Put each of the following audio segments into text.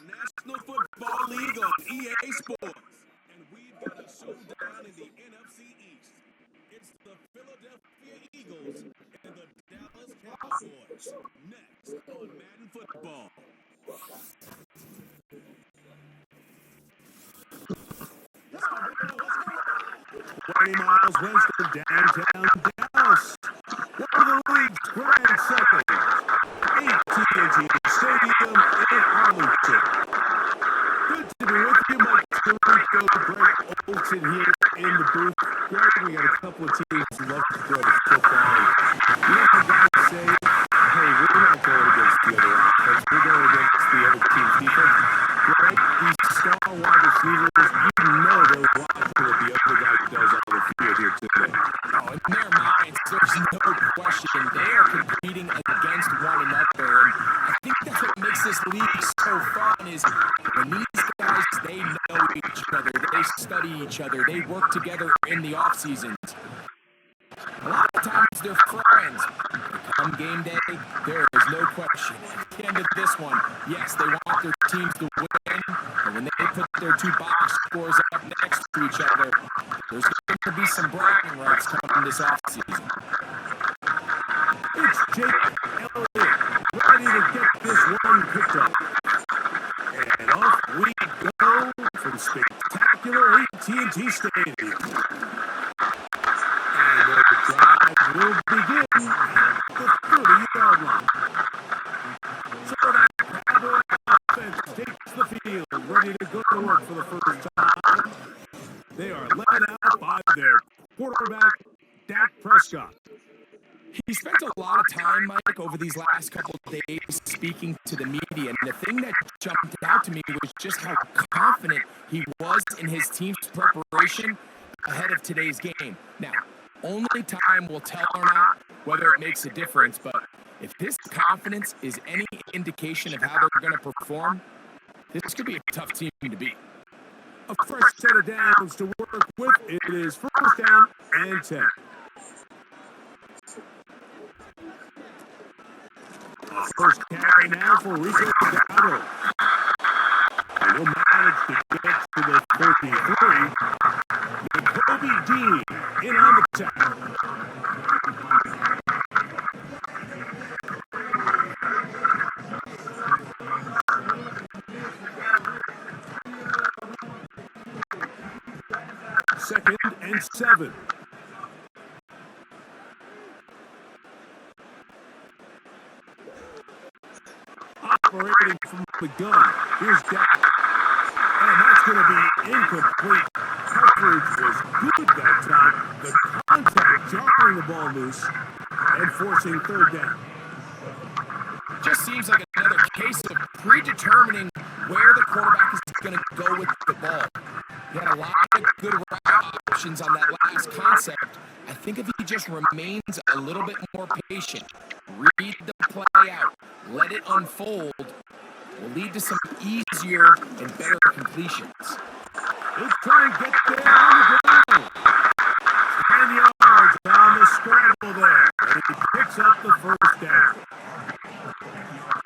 National Football League on EA Sports. And we've got a showdown in the NFC East. It's the Philadelphia Eagles and the Dallas Cowboys. Next on Madden Football. 20 miles west of downtown Dallas. One of the league's grand settings. AT&T Stadium in Arlington. Good to be with you, Mike Tirico, Greg Olson here in the booth. Greg, we got a couple of teams who love to throw the football. You know how guys say, hey, we're not going against the other offense, we're going against the other team's defense. Greg, these star wide receivers, you know they're watching what the other guy does on the field here today. Oh, in their minds, there's no question. They are competing against one another. And I think that's what makes this league so fun is when these guys, they know each other, they study each other, they work together in the off seasons. A lot of times they're friends. Come game day, there is no question. At the end of this one, yes, they want their teams to win, but when they put their two box scores up next to each other, there's going to be some bragging rights coming this offseason. It's Jake Elliott, ready to get this one picked up. And off we go from spectacular AT&T Stadium. And the drive will begin at the 30-yard line. So that Cowboy offense takes the field, ready to go to work for the first time. They are led out by their quarterback, Dak Prescott. He spent a lot of time, Mike, over these last couple of days speaking to the media, and the thing that jumped out to me was just how confident he was in his team's preparation ahead of today's game. Now, only time will tell or not whether it makes a difference, but if his confidence is any indication of how they're going to perform, this could be a tough team to beat. A fresh set of downs to work with. It is first down and 10. First carry now for Rico Dowdle. And he'll manage to get to the 33. Kobe D in on the tackle. Second and 7. Operating from the gun. Here's Dak. And that's going to be incomplete. Coverage was good that time. The contact jarring the ball loose and forcing third down. Just seems like another case of predetermining where the quarterback is going to go with the ball. He had a lot of good route options on that last concept. I think if he just remains a little bit more patient, read the play out, let it unfold, will lead to some easier and better completions. He'll try and get there on the ground. 10 yards on the scramble there. And he picks up the first down.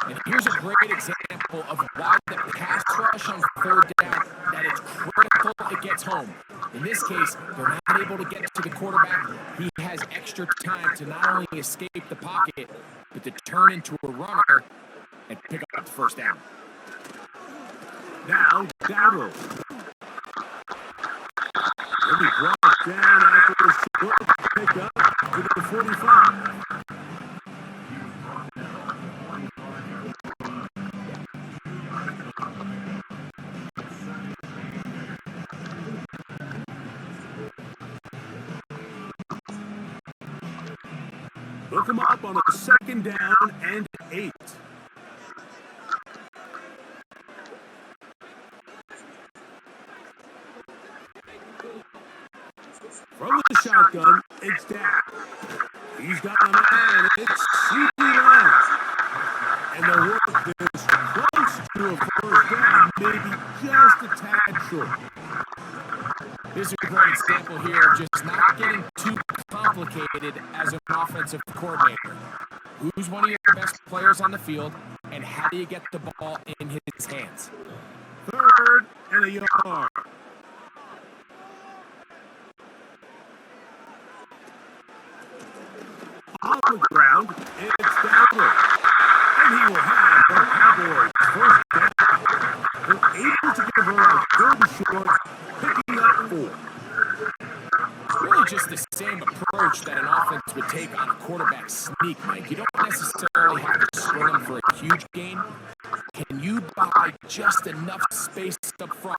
And here's a great example of why the pass rush on third down, that it's critical it gets home. In this case, they're not able to get to the quarterback. He has extra time to not only escape the pocket, but to turn into a runner and pick up the first down. Now, Dowdle. He'll be brought down after the short pickup to the 45. Look him up on a second down and 8. From the shotgun, it's Dak. He's got a man. It's CD Lamb. And the work is close to a first down, maybe just a tad short. This is a great example here of just not getting too complicated as an offensive coordinator. Who's one of your best players on the field and how do you get the ball in his hands? 3rd and a yard. On the ground, it's Dowler. And he will have the Cowboys first down. They're able to give her a 3rd and short, picking up 4. Really just the same approach that an offense would take on a quarterback sneak, Mike. You don't necessarily have to sprint them for a huge gain. Can you buy just enough space up front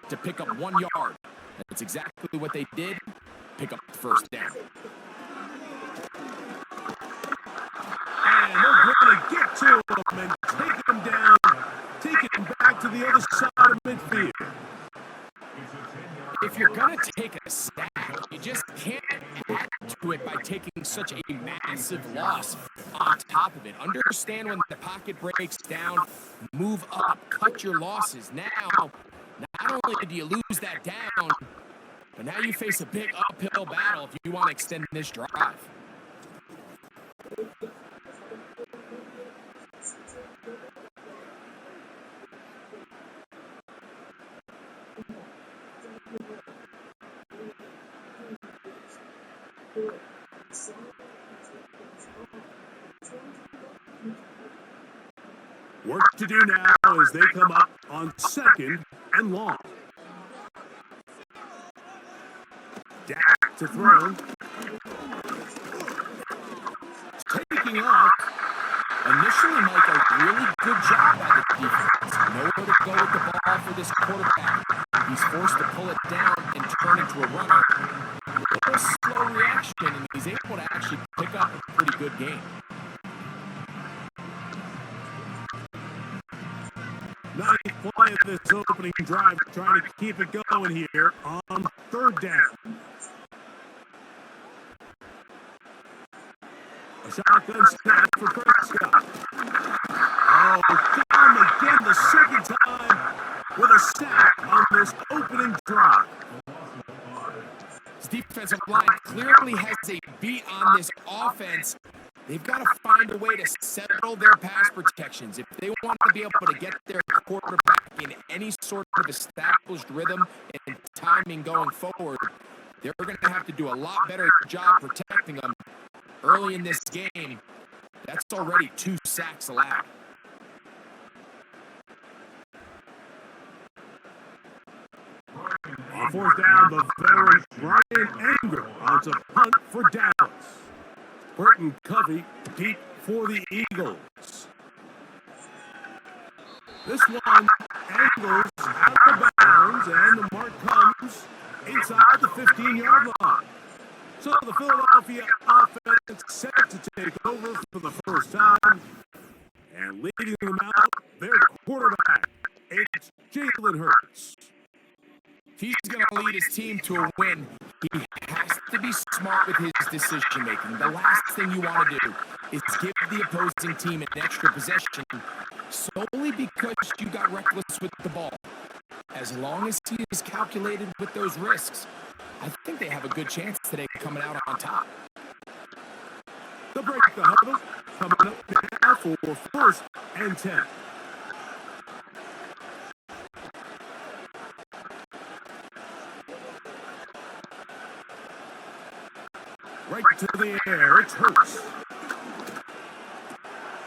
to pick up 1 yard? That's exactly what they did. Pick up the first down. And they're going to get to him and take him down, take him back to the other side of midfield. If you're going to take a sack, you just can't add to it by taking such a massive loss on top of it. Understand when the pocket breaks down, move up, cut your losses. Now, not only do you lose that down, but now you face a big uphill battle if you want to extend this drive. Work to do now as they come up on 2nd and long. Dak to throw. Taking off. Initially, Mike, a really good job by the defense. Nowhere to go with the ball for this quarterback. He's forced to pull it down and turn into a runner. A little slow reaction, and he's able to actually pick up a pretty good game. Ninth play of this opening drive, trying to keep it going here on 3rd down. A shotgun snap for Prescott. Oh, down again the 2nd time with a sack on this opening drive. This defensive line clearly has a beat on this offense. They've got to find a way to settle their pass protections. If they want to be able to get their quarterback in any sort of established rhythm and timing going forward, they're going to have to do a lot better job protecting them early in this game. That's already 2 sacks allowed. On 4th down, the veteran Brian Anger onto punt for Dallas. Burton Covey deep for the Eagles. This one angles out of bounds, and the mark comes inside the 15-yard line. So the Philadelphia offense set to take over for the first time, and leading them out, their quarterback, it's Jalen Hurts. If he's going to lead his team to a win, he has to be smart with his decision-making. The last thing you want to do is give the opposing team an extra possession solely because you got reckless with the ball. As long as he is calculated with those risks, I think they have a good chance today coming out on top. The break the huddle coming up now for 1st and 10. Right to the air, it's Hurts.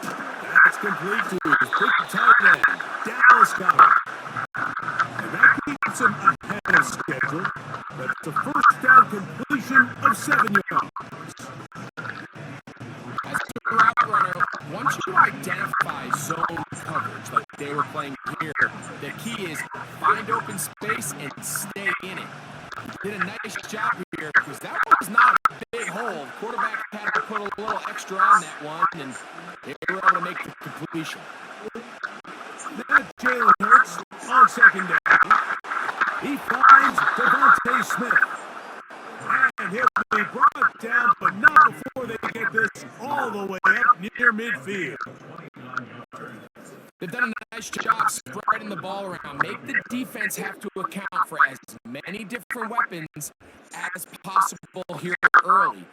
That's complete to his big tight end, Dallas Cowboys. And that keeps him ahead of schedule. That's a first down completion of 7 yards. As a route runner, once you identify zone coverage like they were playing here, the key is find open space and stay in it. He did a nice job here because that was not a big hole. Quarterback had to put a little extra on that one, and they were able to make the completion. Now Jalen Hurts on 2nd down. He finds Devontae Smith. And he'll be brought down, but not before they get this all the way up near midfield. They've done a nice job spreading the ball around. Make the defense have to account for as many different weapons as possible here early.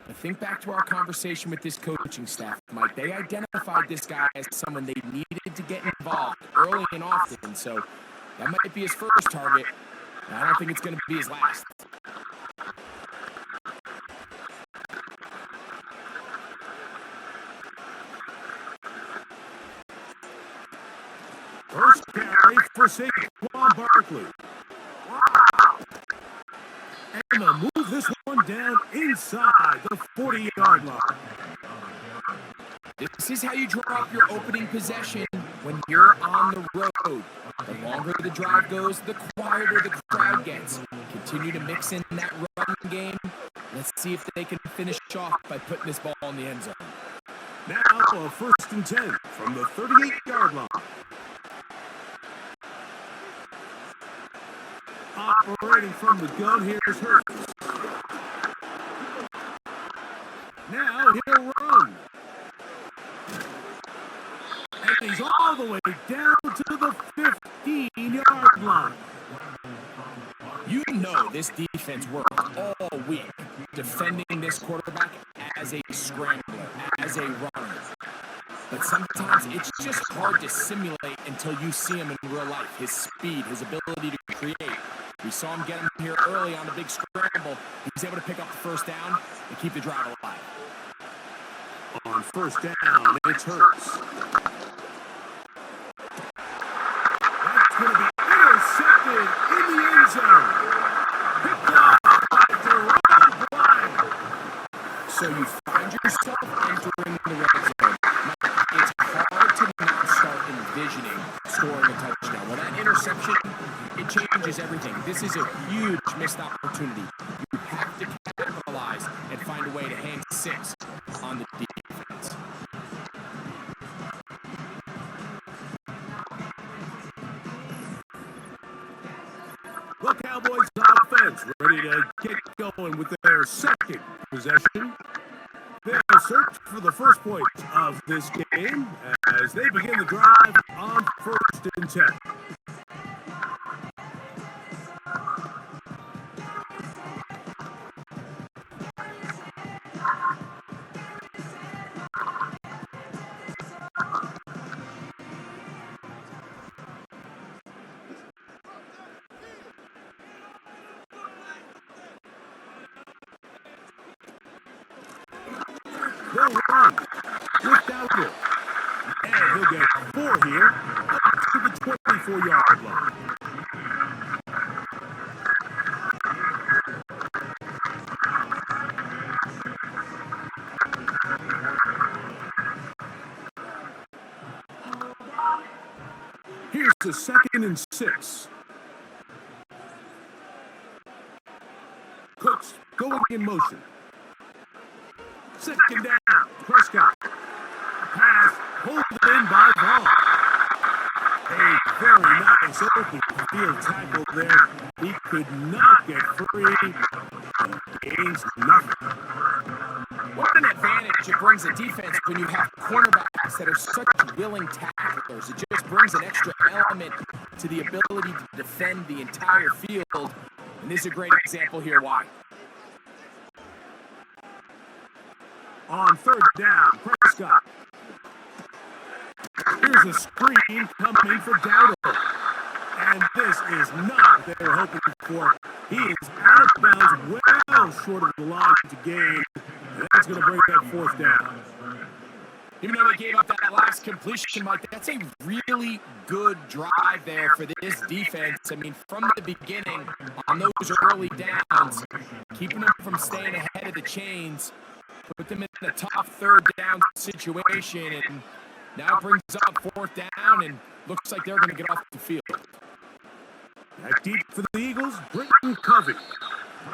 But think back to our conversation with this coaching staff, Mike. They identified this guy as someone they needed to get involved early and often, so that might be his first target. I don't think it's going to be his last. First carry for Saquon Barkley. And they'll move this one down inside the 40-yard line. This is how you draw up your opening possession when you're on the road. The longer the drive goes, the quieter the crowd gets. Continue to mix in that run game. Let's see if they can finish off by putting this ball in the end zone. Now a 1st and 10 from the 38-yard line. Operating from the gun, here's Hurts. Now he'll run. And he's all the way down to the 15-yard line. You know this defense worked all week defending this quarterback as a scrambler, as a runner. But sometimes it's just hard to simulate until you see him in real life. His speed, his ability to create. We saw him get him here early on the big scramble. He was able to pick up the first down and keep the drive alive. On 1st down, it's Hurts. That's going to be intercepted in the end zone. Picked up by Deron Bryant. So you find yourself entering the red zone. It's hard to not start envisioning scoring a touchdown. Well, that interception, it changes everything. This is a huge missed opportunity. You have to capitalize and find a way to hang 6 on the defense. The Cowboys offense ready to get going with their 2nd possession. They'll search for the first point of this game as they begin the drive on 1st and 10. They'll run without it. And he'll get 4 here up to the 24-yard line. Here's the 2nd and 6. Cooks going in motion. 2nd down, Prescott. Pass pulled in by Vaughn. A very nice open field tackle there. He could not get free. Gains nothing. What an advantage it brings a defense when you have cornerbacks that are such willing tacklers. It just brings an extra element to the ability to defend the entire field. And this is a great example here why. On 3rd down, Prescott. Here's a screen coming for Dowdle. And this is not what they were hoping for. He is out of bounds, well short of the line to gain. And that's going to bring that 4th down. Even though they gave up that last completion, Mike, that's a really good drive there for this defense. I mean, from the beginning, on those early downs, keeping them from staying ahead of the chains, put them in the top 3rd down situation, and now it brings up 4th down, and looks like they're going to get off the field. Back deep for the Eagles, Britton Covey.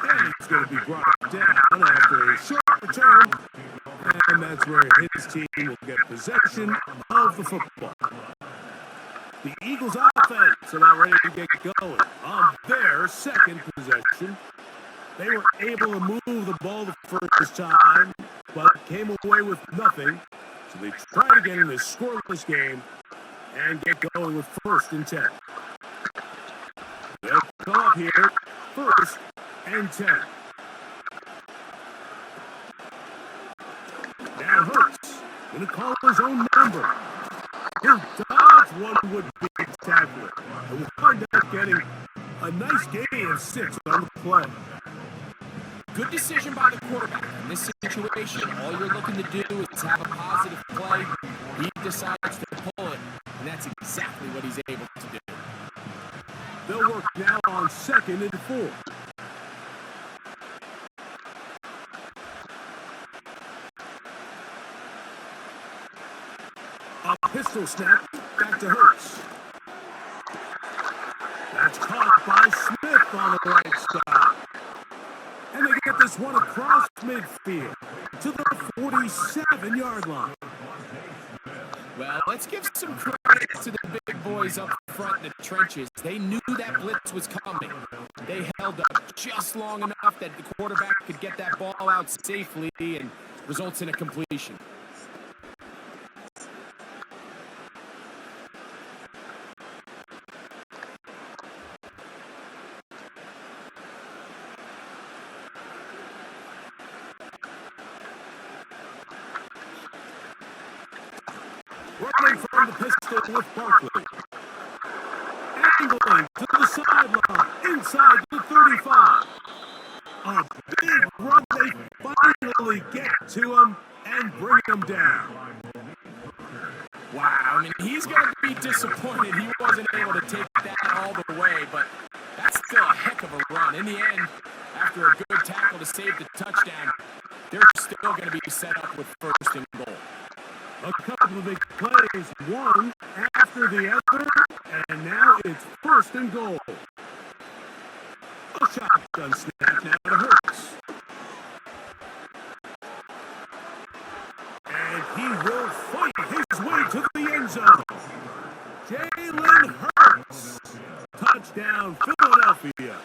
And it's going to be brought down after a short return. And that's where his team will get possession of the football. The Eagles offense about ready to get going on their 2nd possession. They were able to move the ball the first time, but came away with nothing. So they try to get in this scoreless game and get going with 1st and 10. They'll come up here, 1st and 10. Hurts. Gonna call his own number. He'll dodge one would-be tackler. And will wind up getting a nice gain of 6 on the play. Good decision by the quarterback. In this situation, all you're looking to do is have a positive play. He decides to pull it, and that's exactly what he's able to do. They'll work now on 2nd and 4. A pistol snap back to Hurts. That's caught by Smith on the right side. And they get this one across midfield to the 47-yard line. Well, let's give some credit to the big boys up front in the trenches. They knew that blitz was coming. They held up just long enough that the quarterback could get that ball out safely and results in a completion. Running from the pistol with Barkley. Angling to the sideline, inside the 35. A big run, they finally get to him and bring him down. Wow, I mean, he's going to be disappointed he wasn't able to take that all the way, but that's still a heck of a run. In the end, after a good tackle to save the touchdown, they're still going to be set up with 1st and goal. A couple of big plays, one after the other, and now it's 1st and goal. A shotgun snap now to Hurts. And he will fight his way to the end zone. Jalen Hurts. Touchdown, Philadelphia.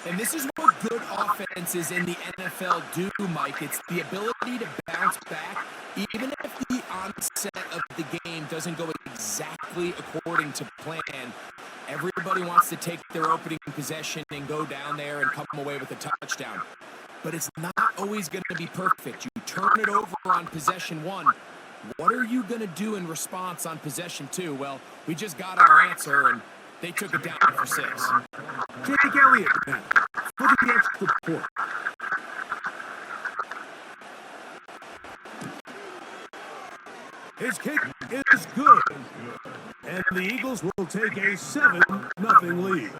And this is what good offenses in the NFL do, Mike. It's the ability to bounce back, even if the onset of the game doesn't go exactly according to plan. Everybody wants to take their opening possession and go down there and come away with a touchdown. But it's not always going to be perfect. You turn it over on possession 1. What are you going to do in response on possession 2? Well, we just got our answer, and they took it down for 6. Jake Elliott now for the extra point. His kick is good. And the Eagles will take a 7-0 lead.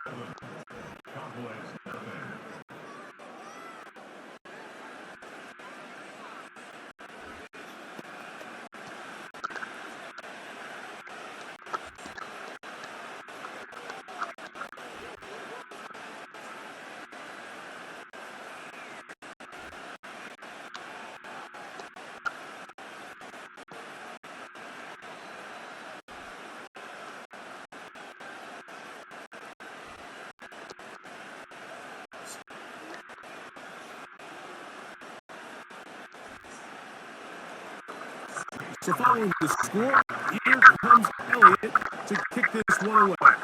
So following the score, here comes Elliott to kick this one away.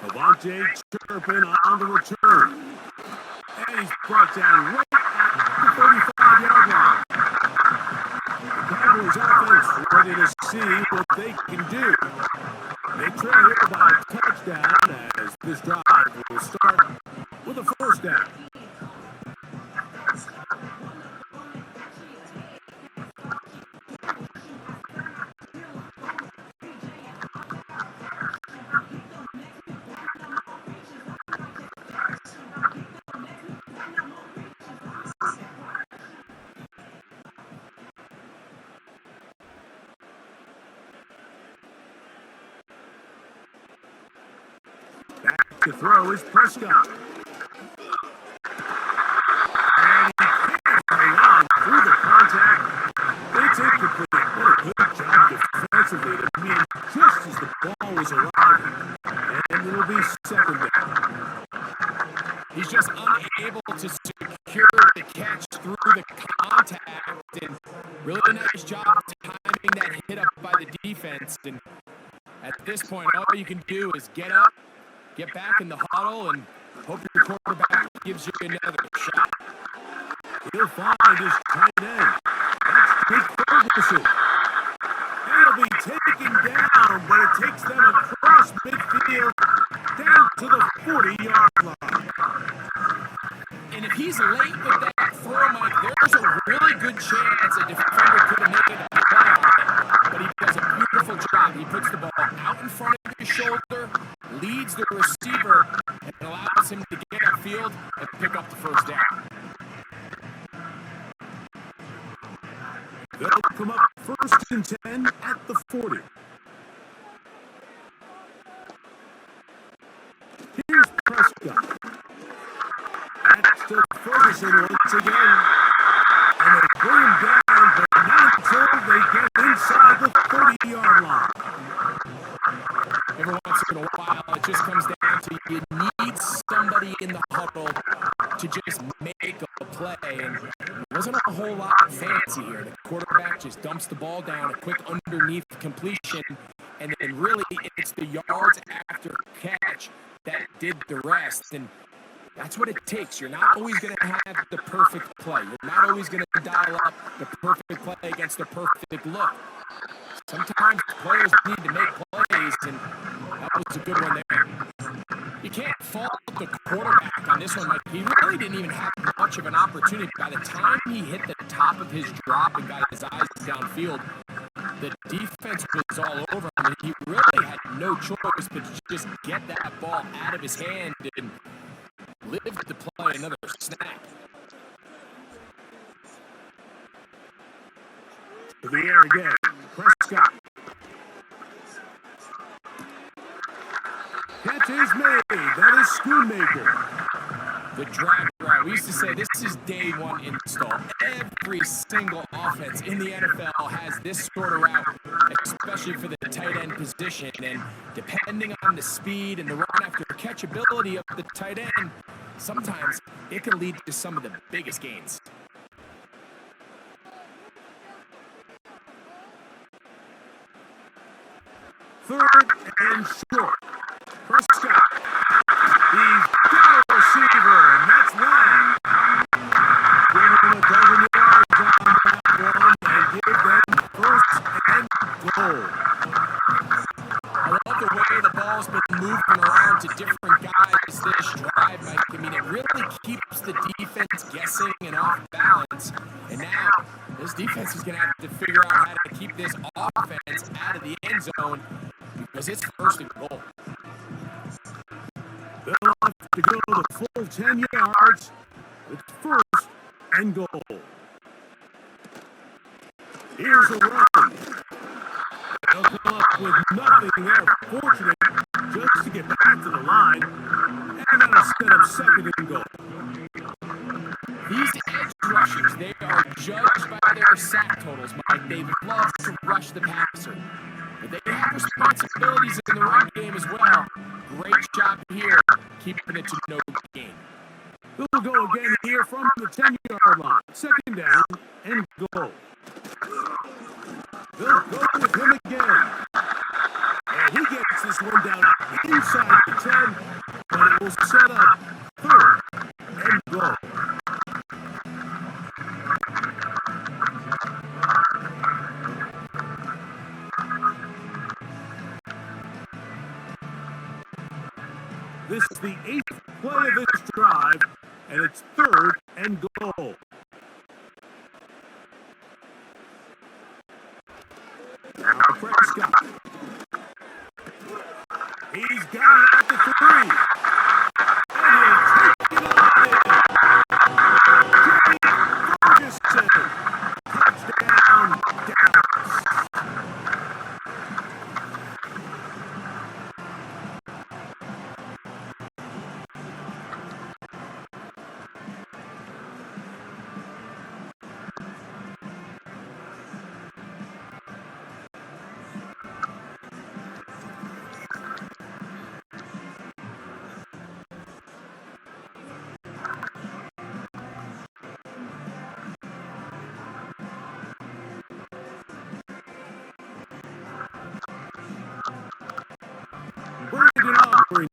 Cavante Turpin on the return. And he's brought down right at the 35-yard line. The Cowboys offense ready to see what they can do. They trail here by a touchdown as this drive will start with a 1st down. To throw is Prescott. And he can't hang on through the contact. It's incomplete. What a good job defensively to meet him just as the ball was arriving. And it'll be 2nd down. He's just unable to secure the catch through the contact. And really nice job timing that hit up by the defense. And at this point, all you can do is get up, get back in the huddle, and hope your quarterback gives you another shot. He'll find his tight end. That's Jake Ferguson. He'll be taken down, but it takes them across midfield down to the 40-yard line. And if he's late with that throw, Mike, there's a really good chance a defender could have made a play on it. But he does a beautiful job. He puts the ball out in front of his shoulder, leads the receiver, and allows him to get upfield and pick up the first down. They'll come up 1st and 10 at the 40. Here's Prescott. That's to Ferguson once again. And they bring him down, but not until they get inside the 30-yard line. Every once in a while, it just comes down to you need somebody in the huddle to just make a play. And there wasn't a whole lot fancy here. The quarterback just dumps the ball down, a quick underneath completion, and then really it's the yards after catch that did the rest. And that's what it takes. You're not always going to have the perfect play. You're not always going to dial up the perfect play against the perfect look. Sometimes players need to make plays, and that was a good one there. You can't fault the quarterback on this one, Mike. He really didn't even have much of an opportunity. By the time he hit the top of his drop and got his eyes downfield, the defense was all over him, and he really had no choice but to just get that ball out of his hand and live to play another snap. To the air again. Prescott. Catch is made. That is Schoonmaker. The drag route. We used to say this is day one install. Every single offense in the NFL has this sort of route, especially for the tight end position. And depending on the speed and the run after catch ability of the tight end, sometimes it can lead to some of the biggest gains. Third and short. Prescott. He's got a receiver, and that's Lamb. Give him a dozen yards on that one and give them 1st and goal. I love the way the ball's been moving around to different guys this drive, Mike. I mean, it really keeps the defense guessing and off balance. And now, this defense is going to have to figure out how to keep this offense out of the end zone because it's 1st and goal. They'll have to go the full 10 yards. It's 1st and goal. Here's a run. They'll come up with nothing there. Fortunate just to get back to the line. And then a set up 2nd and goal. These edge rushers, they are judged by their sack totals, Mike. They love to rush the passer. But they have responsibilities in the run game as well. Great job here, keeping it to no gain. They'll go again here from the 10-yard line. 2nd down and goal. They'll go with him again. And he gets this one down inside the 10, but it will set up 3rd and goal. This is the 8th play of this drive, and it's 3rd and goal. Now Prescott. He's got it at the 3. And he'll take it on in. Ferguson. Touchdown, Dallas.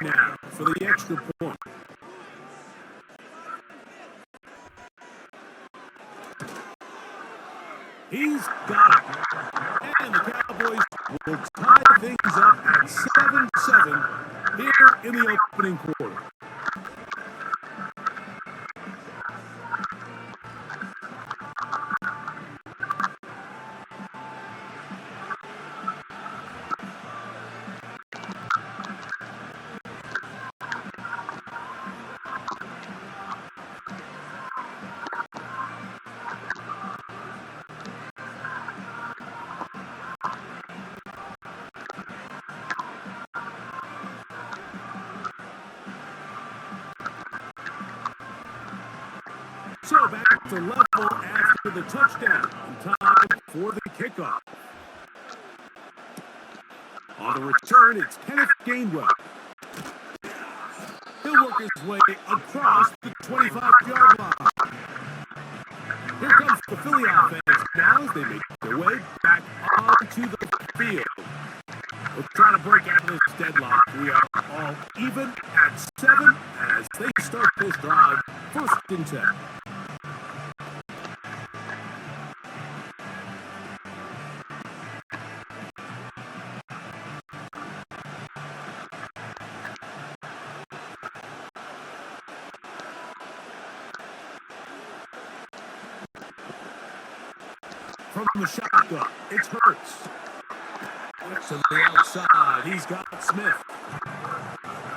Now for the extra point. He's got it. And the Cowboys will tie things up at 7-7 here in the opening quarter. So back to level after the touchdown. And time for the kickoff. On the return, it's Kenneth Gainwell. He'll work his way across the 25-yard line. Here comes the Philly offense now as they make their way back onto the field. We'll try to break out of this deadlock. We are all even at 7 as they start this drive. 1st and 10. From the shotgun, it's Hurts. To the outside, he's got Smith.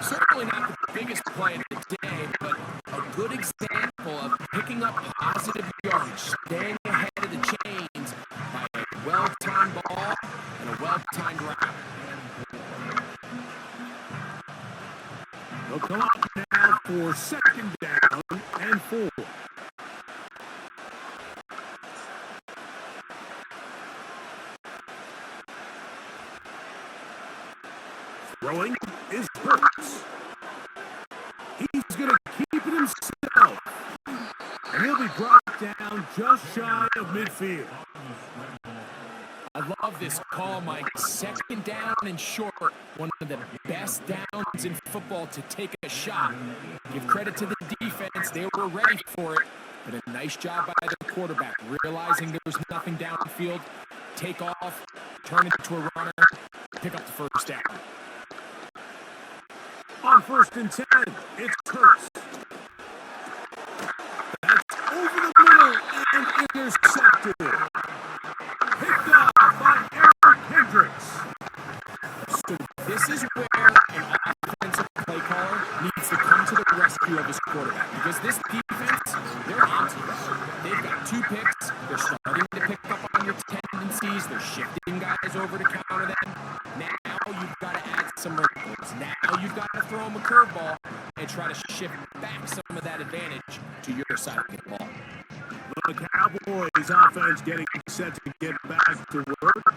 Certainly not the biggest play of the day, but a good example of picking up positive yardage, staying ahead of the chains by a well-timed ball and a well-timed route. They'll come up now for 2nd down and 4. Throwing is Hurts. He's going to keep it himself. And he'll be brought down just shy of midfield. I love this call, Mike. 2nd down and short. One of the best downs in football to take a shot. Give credit to the defense. They were ready for it. But a nice job by the quarterback, realizing there was nothing downfield. Take off, turn it into a runner, pick up the 1st down. On 1st and 10, it's Hurts. That's over the middle and intercepted. Picked up by Eric Hendricks. So this is where an offensive play caller needs to come to the rescue of his quarterback. Because this defense, they're onto it. They've got 2 picks. They're starting to pick up on your tendencies. They're shifting guys over to counter them. Now you've got to add some wrinkles. Now you've got to throw them a curveball and try to shift back some of that advantage to your side of the ball. The Cowboys offense getting set to get back to work.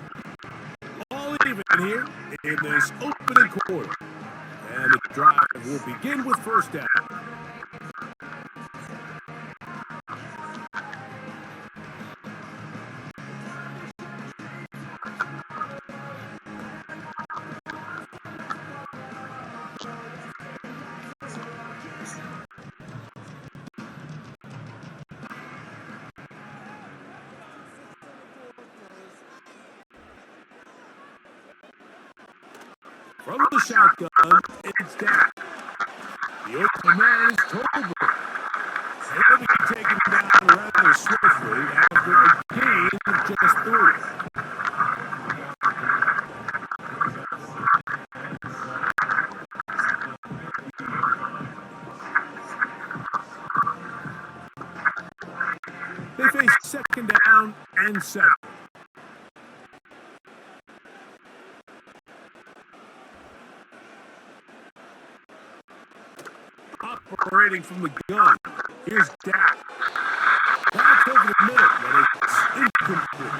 All even here in this opening quarter. And the drive will begin with 1st down. From the shotgun, it's Dak. The open man is Tolbert. He'll be taken down rather swiftly after a gain of just 3. They face 2nd down and 7. Operating from the gun, here's Dak. That's over the middle, but it's incomplete.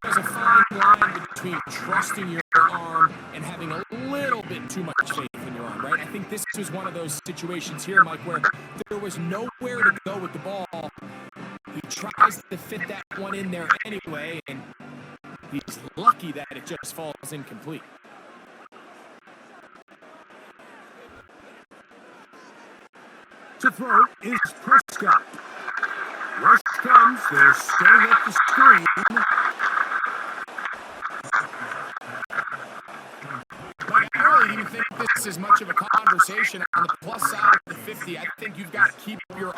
There's a fine line between trusting your arm and having a little bit too much faith in your arm, right? I think this was one of those situations here, Mike, where there was nowhere to go with the ball. He tries to fit that one in there anyway, and he's lucky that it just falls incomplete. To throw is Prescott. Rush comes. They're setting up the screen. Like, I really didn't think this is much of a conversation on the plus side of the 50. I think you've got to keep your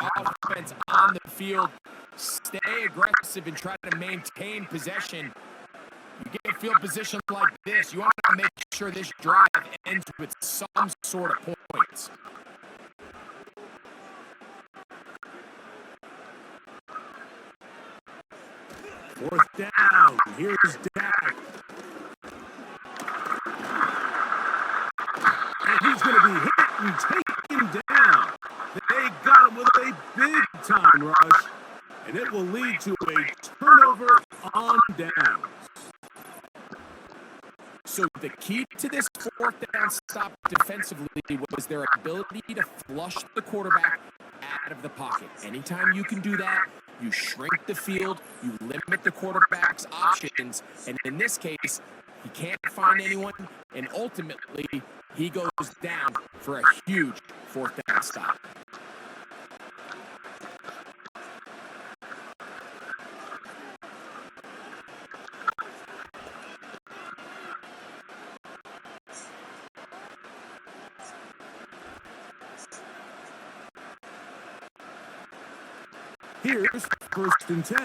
offense on the field, stay aggressive, and try to maintain possession. You get a field position like this, you want to make sure this drive ends with some sort of points. Fourth down. Here's Dak. And he's going to be hit and taken down. They got him with a big-time rush, and it will lead to a turnover on downs. So the key to this fourth down stop defensively was their ability to flush the quarterback out of the pocket. Anytime you can do that, you shrink the field, you limit the quarterback's options, and in this case, he can't find anyone, and ultimately, he goes down for a huge fourth down stop. Here's first and 10.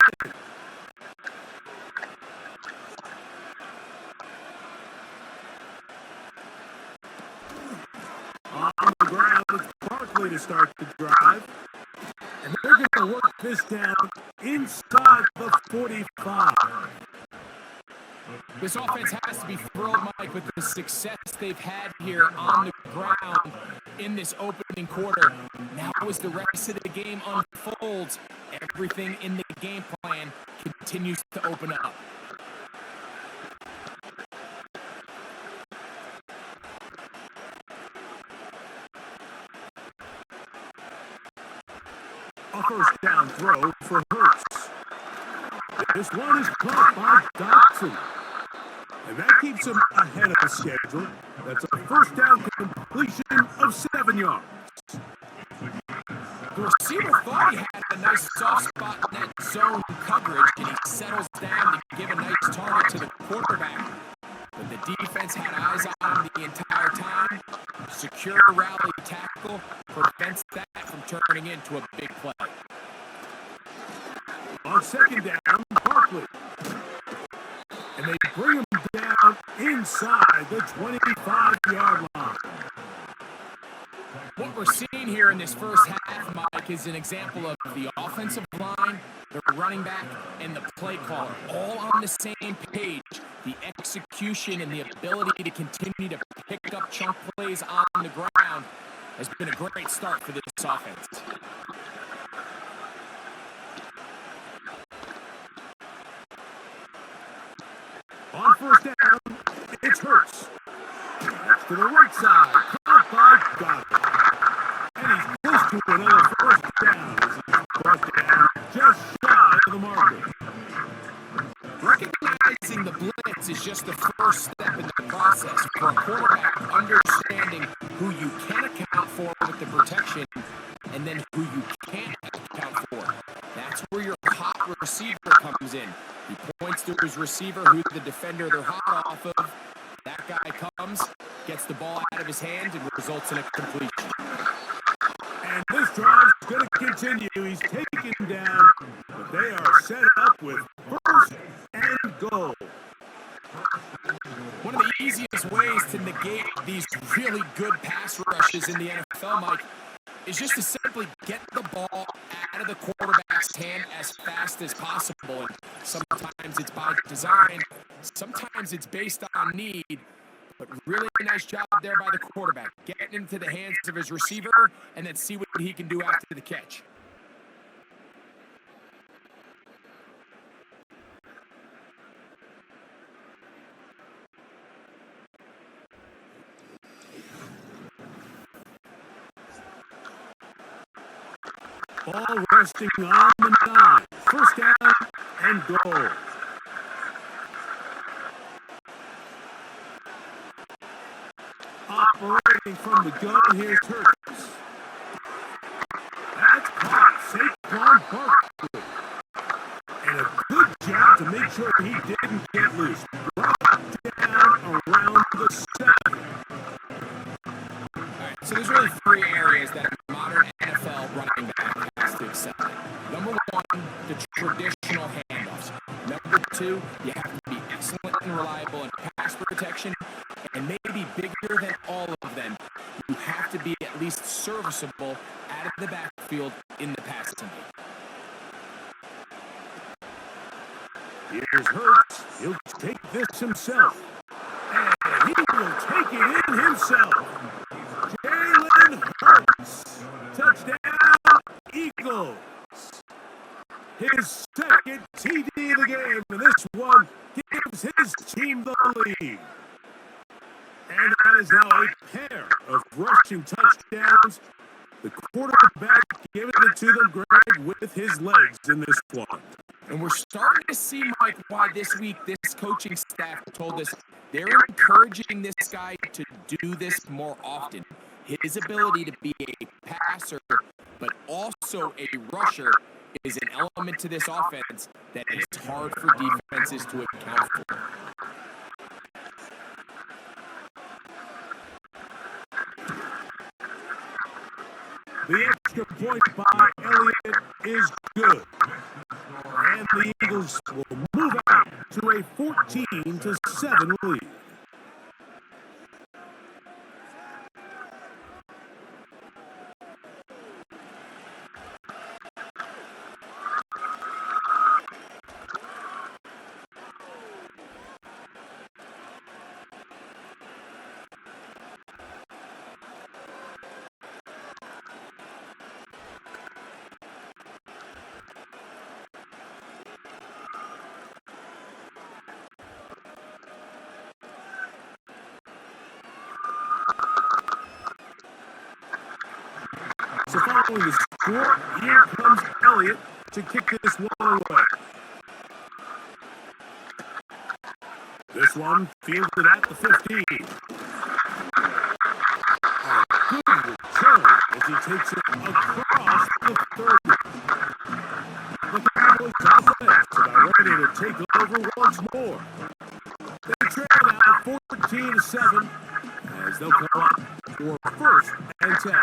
On the ground, it's Barkley to start the drive. And they're going to work this down inside the 45. This offense has to be thrilled, Mike, with the success they've had here on the ground in this opening quarter. Now as the rest of the game unfolds, everything in the game plan continues to open up. A first down throw for Hurts. This one is caught by Dotson. And that keeps him ahead of schedule. That's a first down completion of 7 yards. The receiver thought he had a nice soft spot in that zone coverage, and he settles down to give a nice target to the quarterback. But the defense had eyes on him the entire time. Secure rally tackle prevents that from turning into a big play. On second down, Barkley. And they bring him down inside the 25-yard line. What we're seeing here in this first half, Mike, is an example of the offensive line, the running back, and the play caller all on the same page. The execution and the ability to continue to pick up chunk plays on the ground has been a great start for this offense. On first down, it's Hurts. That's to the right side, caught by Goddard. And he's close to another first down as he's brought down just shy of the marker. Recognizing the blitz is just the first step in the process for a quarterback understanding who you can account for with the protection and then who you can't account for. That's where your hot receiver comes in. He points to his receiver, who the defender they're hot off of. That guy comes, gets the ball out of his hand, and results in a completion. And this drive's going to continue. He's taken down, but they are set up with first and goal. One of the easiest ways to negate these really good pass rushes in the NFL, Mike, is just to simply get the ball out of the quarterback's hand as fast as possible. And sometimes it's by design, sometimes it's based on need, but really nice job there by the quarterback, getting into the hands of his receiver and then see what he can do after the catch. Ball resting on the 9. First down and goal. Operating from the gun, here's Hurts. That's caught. Saquon Barkley. to make sure he didn't get loose. Brought down around the 7. All right, so there's really 3 areas that a modern NFL running back has to excel at. Number 1, the traditional handoffs. Number 2, you have to be excellent and reliable in pass protection. And maybe bigger than all of them, you have to be at least serviceable out of the backfield in the passing game. Here's Hurts. He'll take this himself. And he will take it in himself. Jalen Hurts. Touchdown, Eagles. His second TD of the game, and this one gives his team the lead. And that is now a pair of rushing touchdowns. The quarterback giving it to them, Greg, with his legs in this one. And we're starting to see, Mike, why this week this coaching staff told us they're encouraging this guy to do this more often. His ability to be a passer, but also a rusher, is an element to this offense that is hard for defenses to account for. The extra point by Elliott is good. And the Eagles will move out to a 14-7 lead. So following the score, here comes Elliott to kick this one away. This one fielded at the 15. A good return as he takes it across the 30. The Cowboys offense about ready to take over once more. They trail now 14-7 as they'll come up for 1st and 10.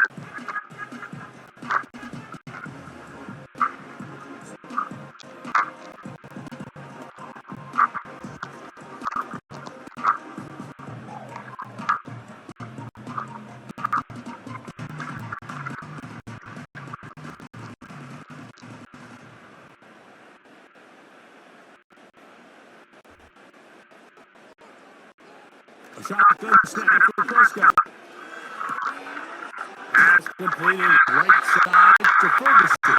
A shotgun snap for Prescott. Pass completed right side to Ferguson.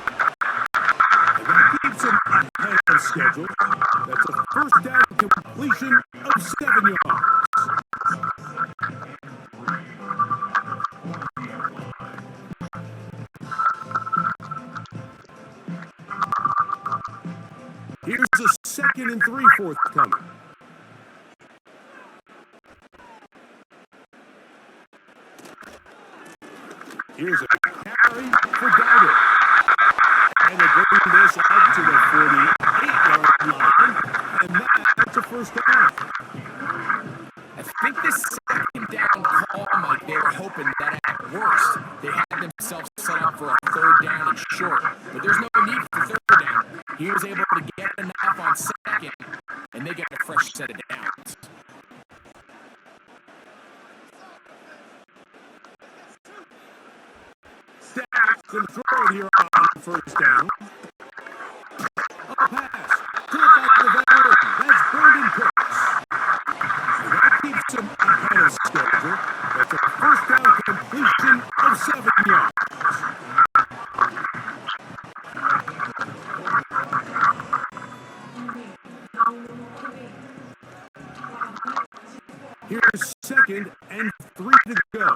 And that keeps him ahead of schedule. That's a 1st down completion of 7 yards. Here's a 2nd and 3 forthcoming. Here's a carry for Dowdle. And they bring this up to the 48-yard line, and that's a 1st down. I think this 2nd down call, Mike, they were hoping that at worst they had themselves set up for a 3rd down and short. But there's no need for 3rd down. He was able to get enough on 2nd, and they get a fresh set of downs. Stack's going to throw it here on 1st down. A pass. Caught by the veteran. That's Brandon Cooks. And that keeps him ahead of schedule. That's a 1st down completion of 7 yards. Here's 2nd and 3 to go.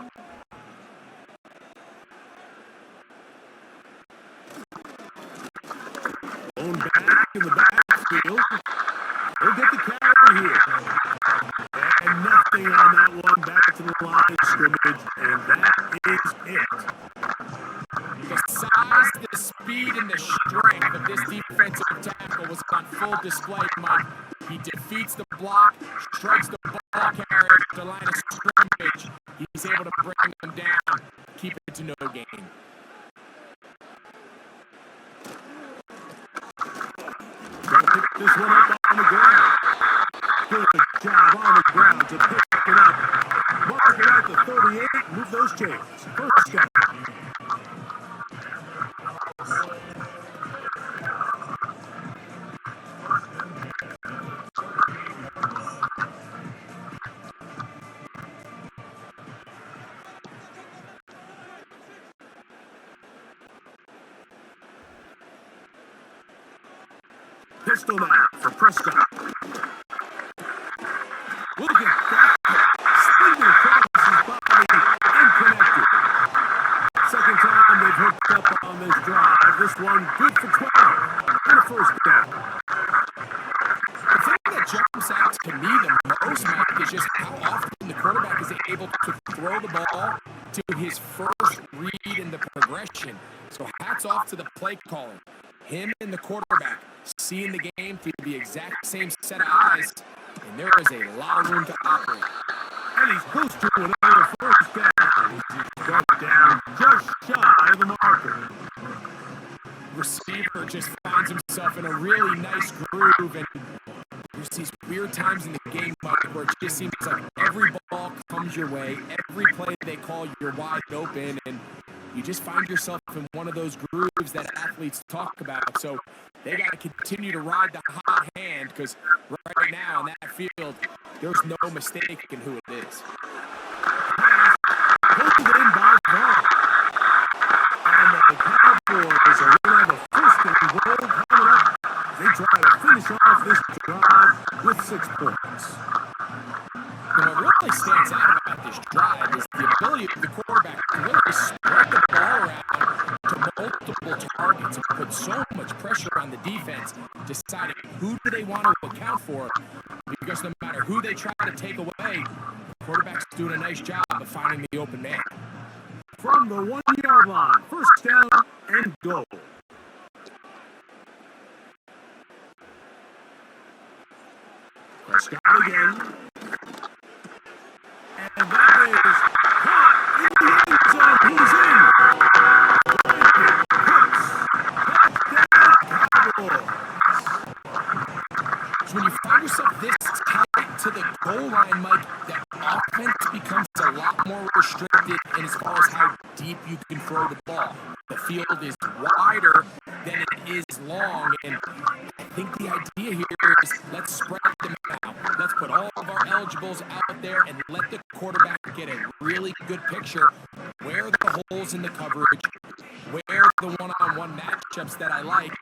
Going back in the backfield. He'll get the carry here. And nothing on that one. Back to the line of scrimmage. And that is it. The size, the speed, and the strength of this defensive tackle was on full display play, Mike. He defeats the block, strikes the ball carrier to the line of scrimmage. He's able to bring them down, keep it to no gain. Gotta pick this one up on the ground. Good job on the ground to pick it up. Mark it out to 38, move those chains. First down. Pistol now for Prescott. Look at that. Stinging across his body and connected. Second time they've hooked up on this drive. This one good for 12 and a first down. The thing that jumps out to me the most, Mike, is just how often the quarterback is able to throw the ball to his first read in the progression. So hats off to the play calling. Him and the quarterback seeing the game through the exact same set of eyes, and there is a lot of room to operate. And he's close to another first down. He's got down just shy of the marker. Receiver just finds himself in a really nice groove, and there's these weird times in the game, Mike, where it just seems like every ball comes your way, every play they call, you're wide open, and you just find yourself in one of those grooves that athletes talk about. So they got to continue to ride the hot hand, because right now in that field, there's no mistaking who it is. Pulled in by Vaughn. And the Cowboys are going to have a first and goal coming up. They try to finish off this drive with 6 points. And what really stands out about this drive is the ability of the quarterback to really spread the ball around to multiple targets and put so much pressure on the defense, deciding who do they want to account for, because no matter who they try to take away, the quarterback's doing a nice job of finding the open man. From the 1-yard line, first down and goal. Prescott again. And that is caught in the end zone. He's in. Touchdown, Cowboys. So when you find yourself this tight to the goal line, Mike, that offense becomes a lot more restricted in as far as how deep you can throw the ball. The field is wider than it is long, and I think the idea here is let's spread them out. Let's put all of our eligibles out there and let the quarterback get a really good picture. Where are the holes in the coverage? Where are the one-on-one matchups that I like?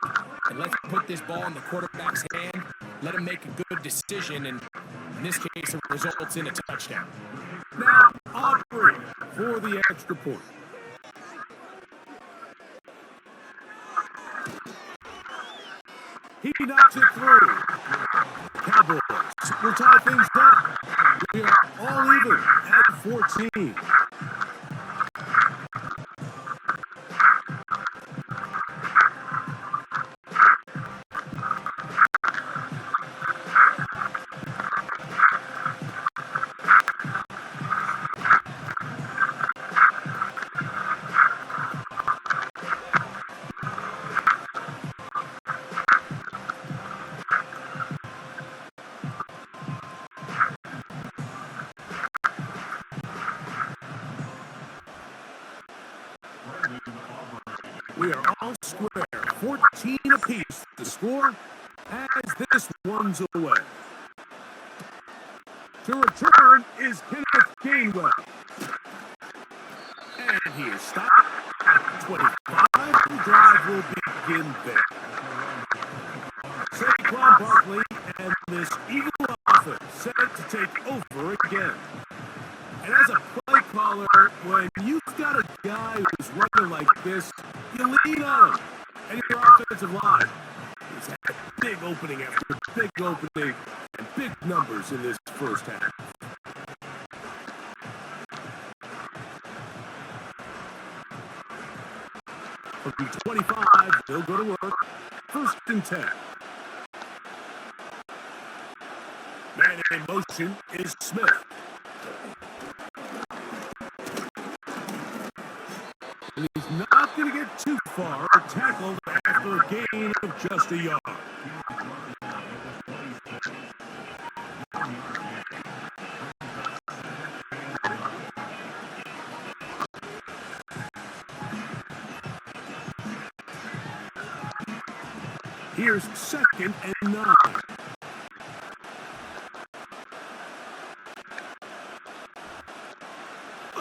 And let's put this ball in the quarterback's hand. Let him make a good decision, and in this case, it results in a touchdown. Now, Aubrey for the extra point. He knocks it through. Cowboys will tie things up. We are all even at 14. We are all square, 14 apiece. The score as this one's away. To return is Kenneth Gainwell. And he is stopped at 25. The drive will begin there. Saquon Barkley and this Eagle offense set to take over again. And as a play caller, when you've got a guy who's running like this, you lean on him. And your offensive line has had big opening after big opening and big numbers in this first half. From 25, they'll go to work. First and 10. Man in motion is Smith. And he's not going to get too far, tackled after a gain of just a yard. Here's 2nd and 9.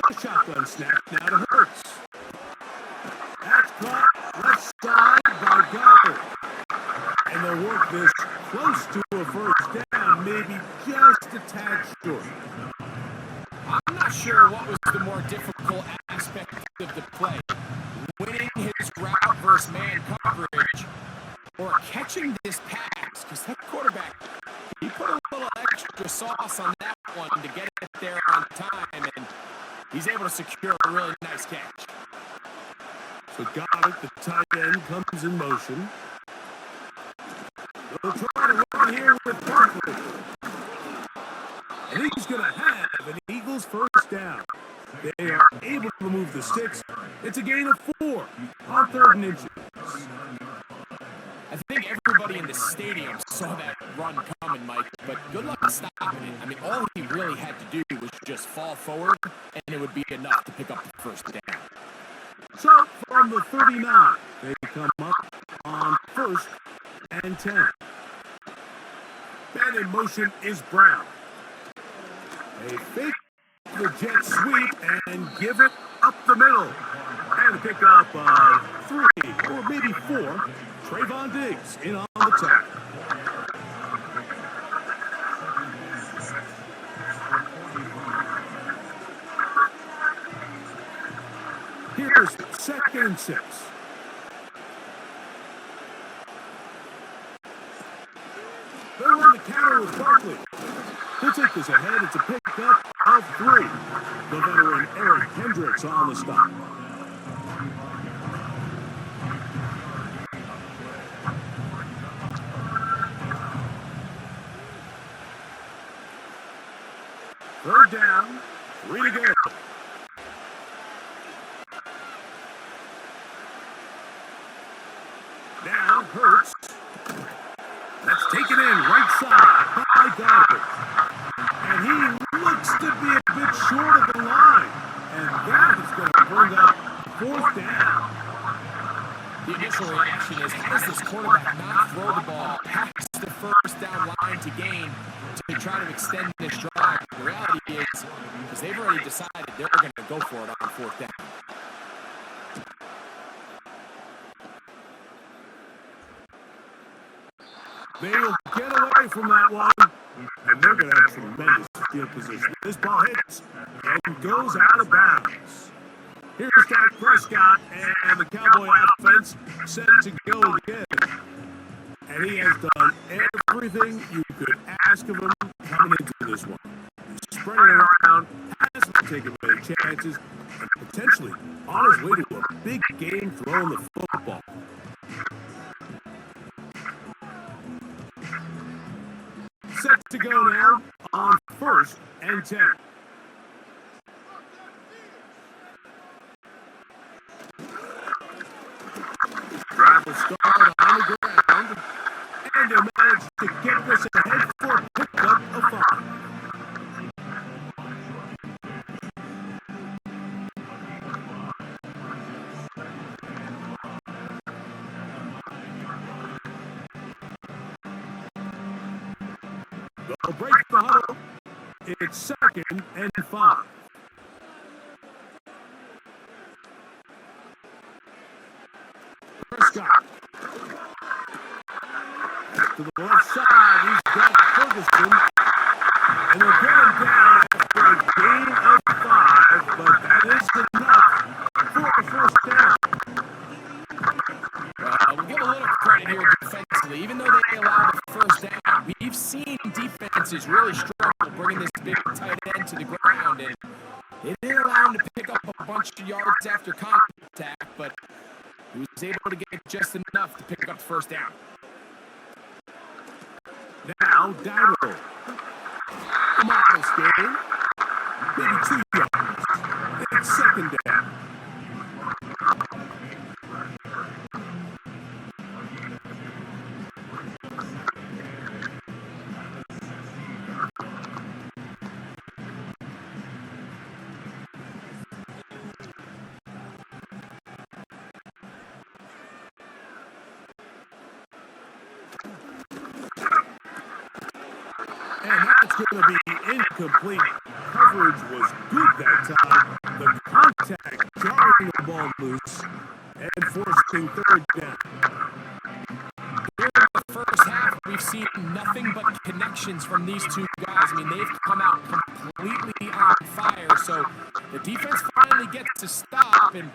A shotgun snap now to Hurts. That's caught left side by Goddard. And they'll work this close to a first down, maybe just a tad short. I'm not sure what was the more difficult aspect of the play. Winning his route versus man coverage or catching this pass, because that quarterback, he put a little extra sauce on that one to get it there on time, and he's able to secure a really nice catch. So Goddard, the tight end, comes in motion. They'll try to run here with Barkley. And he's going to have an Eagles first down. They are able to move the sticks. It's a gain of 4 on 3rd and inches. I think everybody in the stadium saw that run coming, Mike, but good luck stopping it. I mean, all he really had to do was just fall forward, and it would be enough to pick up the first down. So, from the 39, they come up on 1st and 10. Man in motion is Brown. They fake the jet sweep and give it up the middle. And a pickup of 3 or maybe 4. Trayvon Diggs in on the tackle. Here's 2nd and 6. They run the counter with Barkley. He'll take this ahead. It's a pickup of 3. The veteran Eric Hendricks on the stop. Third down, 3 to go. Now Hurts. That's taken in right side by Goddard. And he looks to be a bit short of the line. And that is going to bring up 4th down. The initial reaction is, how does this quarterback not throw the ball past the first down line to gain to try to extend this drive? The reality is, because they've already decided they're going to go for it on 4th down. They will get away from that one, and they're going to have tremendous field position. This ball hits and goes out of bounds. Here's Dak Prescott, and the Cowboy offense set to go again. And he has done everything you could ask of him coming into this one. Spreading around, hasn't taken many chances, and potentially on his way to a big game throwing the football. Set to go now on 1st and 10. Drive will start on the ground, and they'll manage to get this ahead for a pickup of 5. They'll break the huddle. It's 2nd and 5. Prescott. To the left side, he's got Ferguson. And they'll get him down after a gain of 5, but that is enough for a first down. We'll give a little credit here defensively. Even though they allowed the first down, we've seen defenses really struggle bringing this big tight end to the ground, and they didn't allow him to pick up a bunch of yards after contact, but he was able to get just enough to pick up the first down. Now, Dowdle. A modest gain. Maybe 2 yards. It's second down. And that's going to be incomplete. Coverage was good that time. The contact jarring the ball loose and forcing third down. Here in the first half, we've seen nothing but connections from these two guys. I mean, they've come out completely on fire. So the defense finally gets to stop, and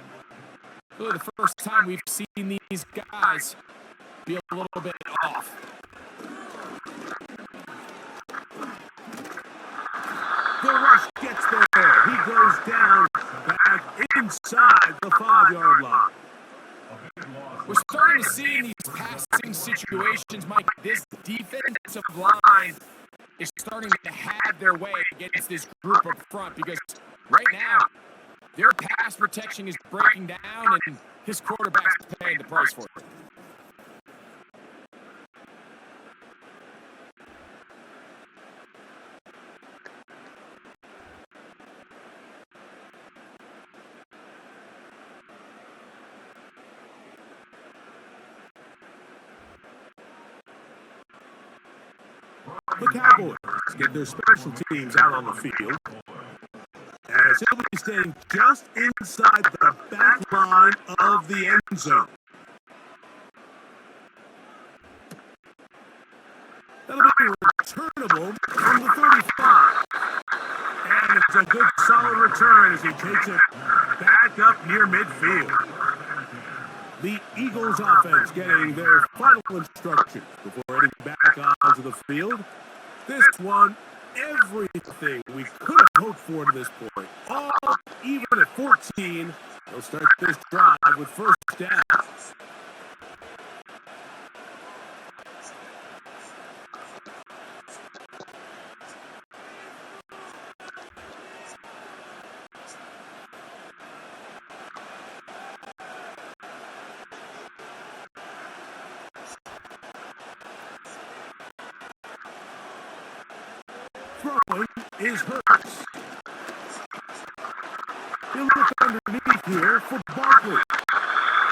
really the first time we've seen these guys be a little bit off. The rush gets there. He goes down back inside the 5-yard line. We're starting to see in these passing situations, Mike, this defensive line is starting to have their way against this group up front because right now, their pass protection is breaking down and his quarterback's paying the price for it. The Cowboys get their special teams out on the field as he'll be staying just inside the back line of the end zone. That'll be returnable from the 35. And it's a good solid return as he takes it back up near midfield. The Eagles offense getting their final instructions before heading back onto the field. This one, everything we could have hoped for to this point. All even at 14, they'll start this drive with first down. Throwing is Hurts. He'll look underneath here for Barkley.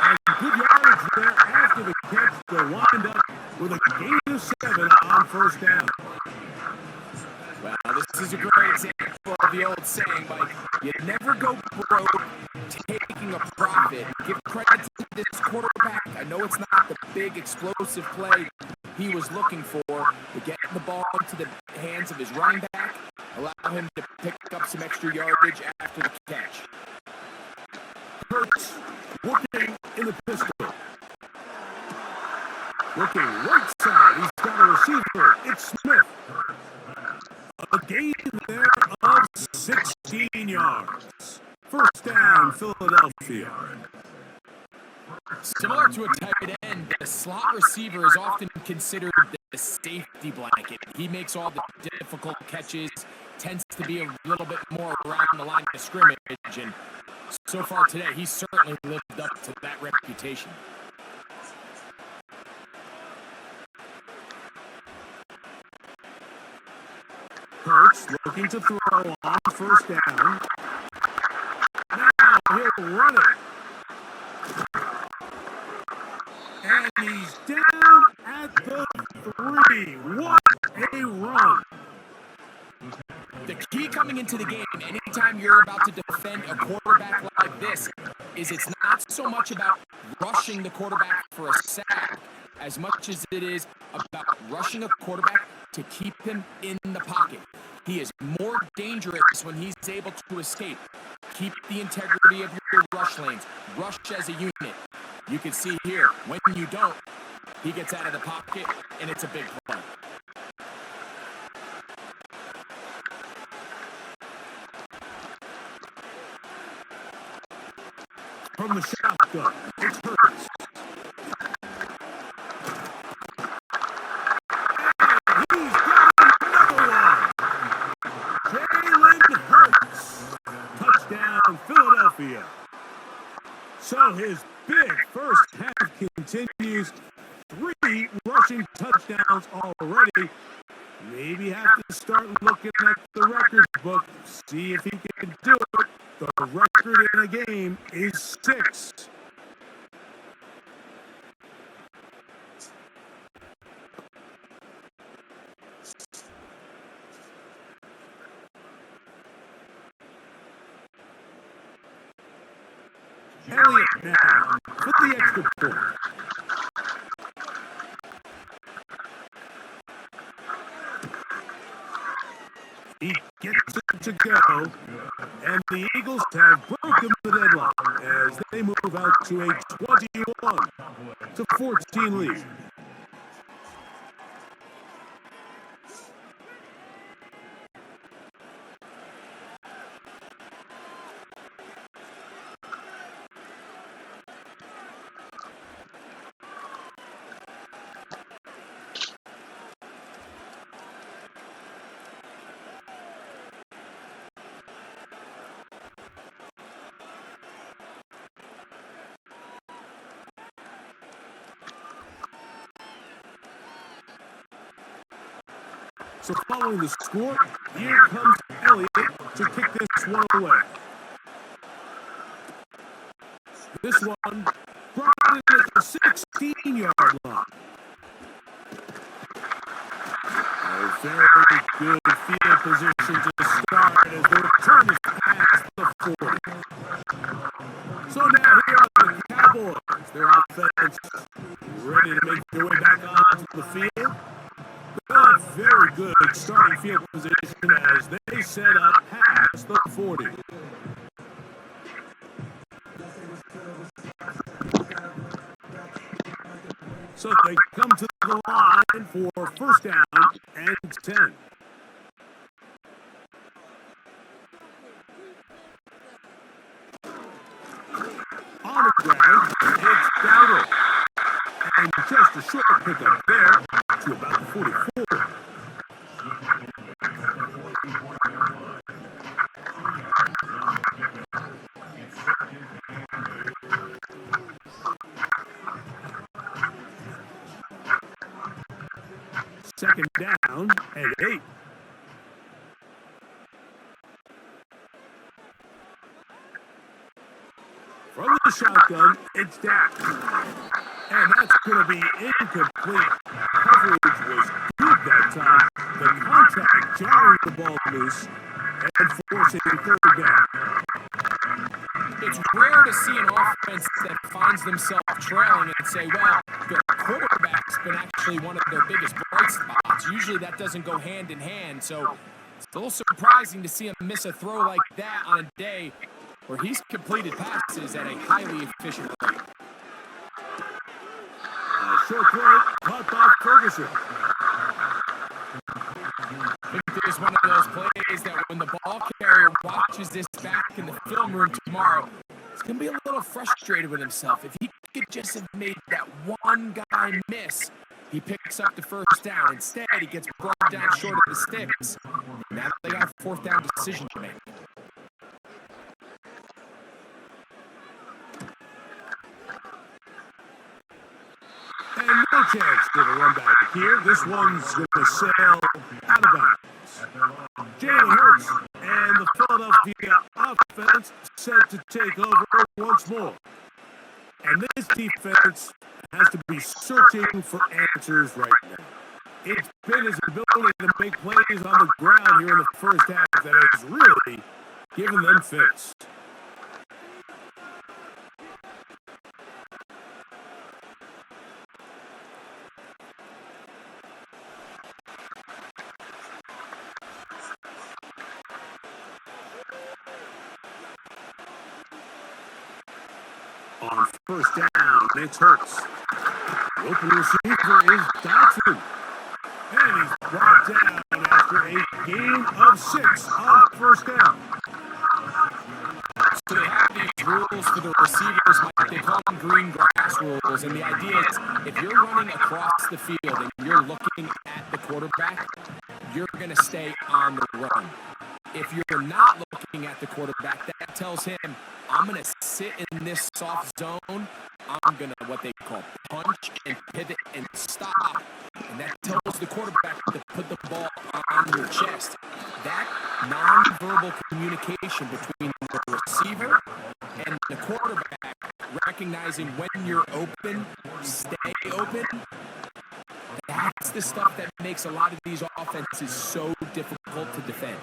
And good yardage there after the catch to wind up with a gain of 7 on first down. Well, this is a great example of the old saying, Mike. You never go broke taking a profit. Give credit to this quarterback. I know it's not the big explosive play he was looking for, but getting the ball into the hands of his running back, allow him to pick up some extra yardage after the catch. Hurts working in the pistol. Looking right side. He's got a receiver. It's Smith. A gain there of 16 yards. First down, Philadelphia. Similar to a tight end, the slot receiver is often considered the safety blanket. He makes all the difficult catches, tends to be a little bit more around the line of scrimmage, and so far today, he's certainly lived up to that reputation. Hurts looking to throw on first down. Now he'll run it. And he's down at the 3. What a run. The key coming into the game, anytime you're about to defend a quarterback like this, is it's not so much about rushing the quarterback for a sack as much as it is about rushing a quarterback to keep him in the pocket. He is more dangerous when he's able to escape. Keep the integrity of your rush lanes. Rush as a unit. You can see here, when you don't, he gets out of the pocket, and it's a big play. From the shotgun, it's Hurts. And he's got another one. Philadelphia. So his big first half continues. 3 rushing touchdowns already. Maybe have to start looking at the record book, see if he can do it. The record in a game is 6. Elliott now for the extra point. He gets it to go, and the Eagles have broken the deadlock as they move out to a 21-14 lead. So following the score, here comes Elliott to kick this one away. This one brought in at the 16-yard line. A very good field position to start as the return is past the 40. So now here are the Cowboys. Their offense ready to make their way back onto the field. A very good starting field position as they set up past the 40. So they come to the line for first down and 10. On the ground, it's Dowdle. And just a short pickup there to about the 44. Second down and 8. From the shotgun, it's Dak. And that's going to be incomplete. Coverage was good that time. The contact jarring the ball loose and forcing third down. It's rare to see an offense that finds themselves trailing and say, well, their quarterback's been actually one of their biggest bright spots. Usually that doesn't go hand in hand, so it's a little surprising to see him miss a throw like that on a day where he's completed passes at a highly efficient rate. A short throw caught by Ferguson. I think this is one of those plays that when the ball carrier watches this back in the film room tomorrow, he's going to be a little frustrated with himself. If he could just have made that one guy miss, he picks up the first down. Instead, he gets brought down short of the sticks. Now they got a fourth down decision to make. And no chance for the run back here. This one's going to sail out of bounds. Jalen Hurts and the Philadelphia offense set to take over once more. And this defense has to be searching for answers right now. It's been his ability to make plays on the ground here in the first half that has really given them fits. On first down, it's Hurts. The open receiver is Dotson. And he's brought down after a gain of 6 on first down. So they have these rules for the receivers, Mike. They call them green grass rules. And the idea is if you're running across the field and you're looking at the quarterback, you're going to stay on the run. If you're not looking at the quarterback, that tells him, I'm going to sit in this soft zone. I'm going to what they call punch and pivot and stop. And that tells the quarterback to put the ball on your chest. That nonverbal communication between the receiver and the quarterback, recognizing when you're open, stay open, that's the stuff that makes a lot of these offenses so difficult to defend.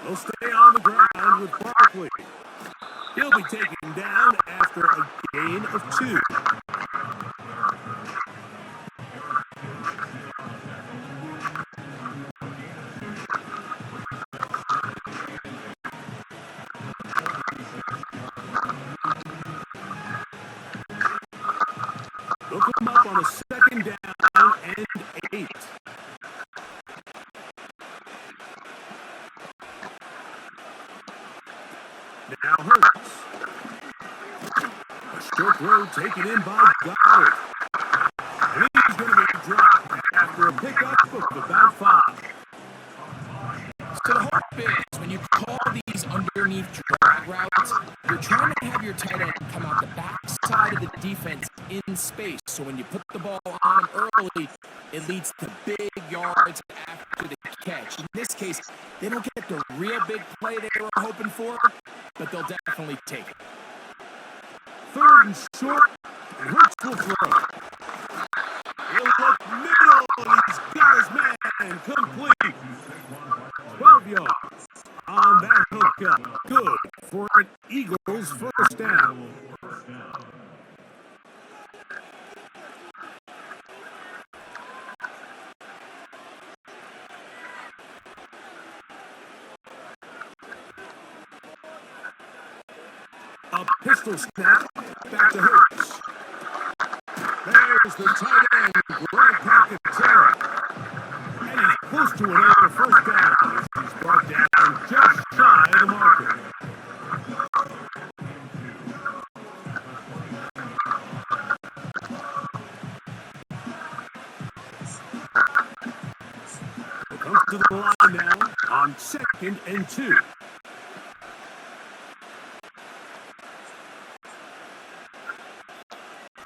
He'll stay on the ground with Barkley. He'll be taken down after a gain of 2. They'll come up on a 2nd down and 8. Now Hurts. A short throw taken in by Goddard. And he's going to be dropped after a pickup of about 5. So the hope is when you call these underneath drag routes, you're trying to have your tight end come out the backside of the defense in space. So when you put the ball on him early, it leads to big yards after the catch. In this case, they don't get the real big play they were hoping for, but they'll definitely take it. 3rd and short, and Hurts will throw. He'll look middle, and he's got his man complete. 12 yards on that hookup. Good for an Eagles first down. A pistol snap, back to Hurts. There's the tight end, Greg Packatera. And he's close to another first down as he's brought down just shy of the marker. He comes to the line now on 2nd and 2.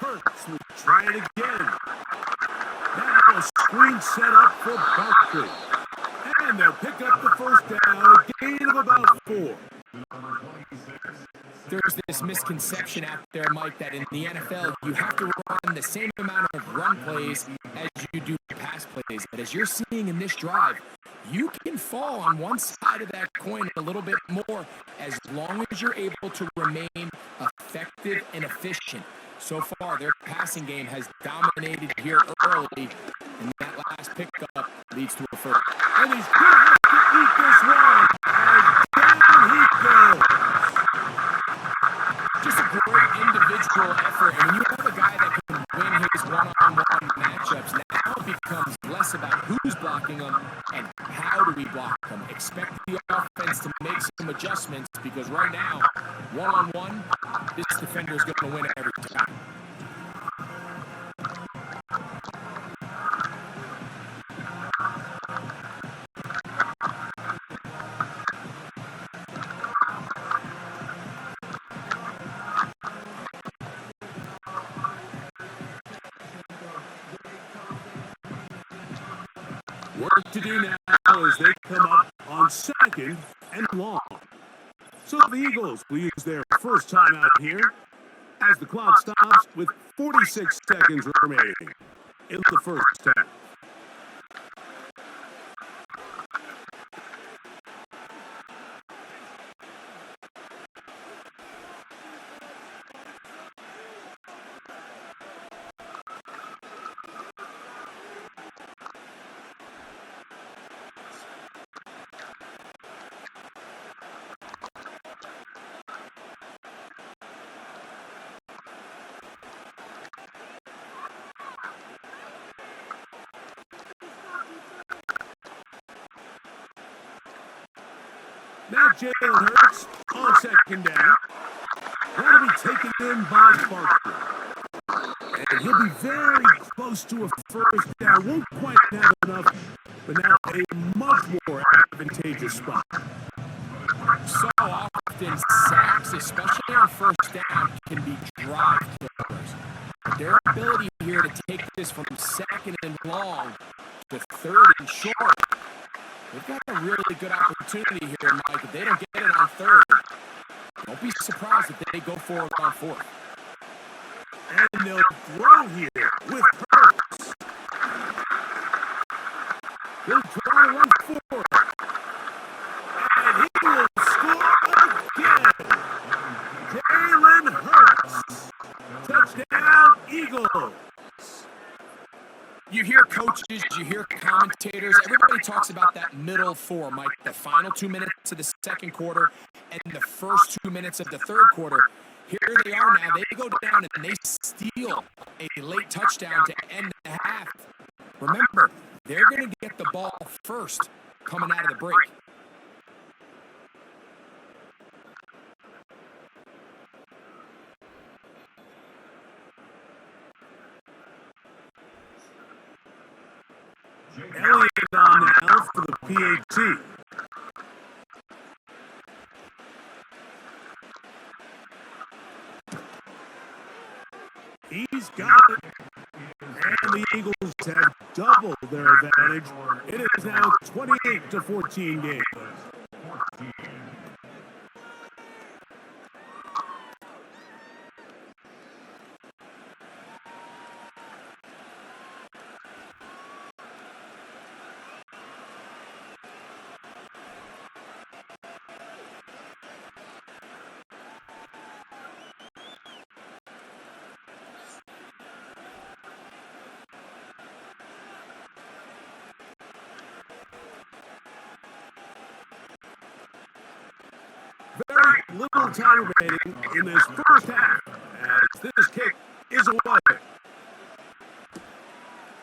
Hurts will try it again. Now a screen set up for Barkley. And they'll pick up the first down, a gain of about 4. There's this misconception out there, Mike, that in the NFL, you have to run the same amount of run plays as you do pass plays. But as you're seeing in this drive, you can fall on one side of that coin a little bit more as long as you're able to remain effective and efficient. So far, their passing game has dominated here early, and that last pickup leads to a first. And he's going to have to eat this one. And down he goes. Just a great individual effort. And when you have a guy that can win his one-on-one matchups, now it becomes less about who's blocking him and how do we block him. Expect the offense to make some adjustments because right now, one-on-one, this defender is going to win every time. Work to do now as they come up on 2nd and long. So the Eagles will use their first time out here as the clock stops with 46 seconds remaining in the first half. Now Jalen Hurts on 2nd down. That'll be taken in by Barkley. And he'll be very close to a first down. Won't quite have enough, but now a much more advantageous spot. So often sacks, especially on first down, can be drive killers. But their ability here to take this from second and long to third and short, they've got a really good opportunity here, Mike. If they don't get it on third, don't be surprised if they go for it on fourth. And they'll throw here with Hurts. He'll try to run forward. And he will score again. Jalen Hurts. Touchdown, Eagles. You hear coaches, you hear commentators, everybody talks about that middle four, Mike, the final 2 minutes of the second quarter and the first 2 minutes of the third quarter. Here they are now. They go down and they steal a late touchdown to end the half. Remember, they're going to get the ball first coming out of the break. Elliott on now for the PAT. He's got it. And the Eagles have doubled their advantage. It is now 28-14 game. Very little time remaining in this first half as this kick is away.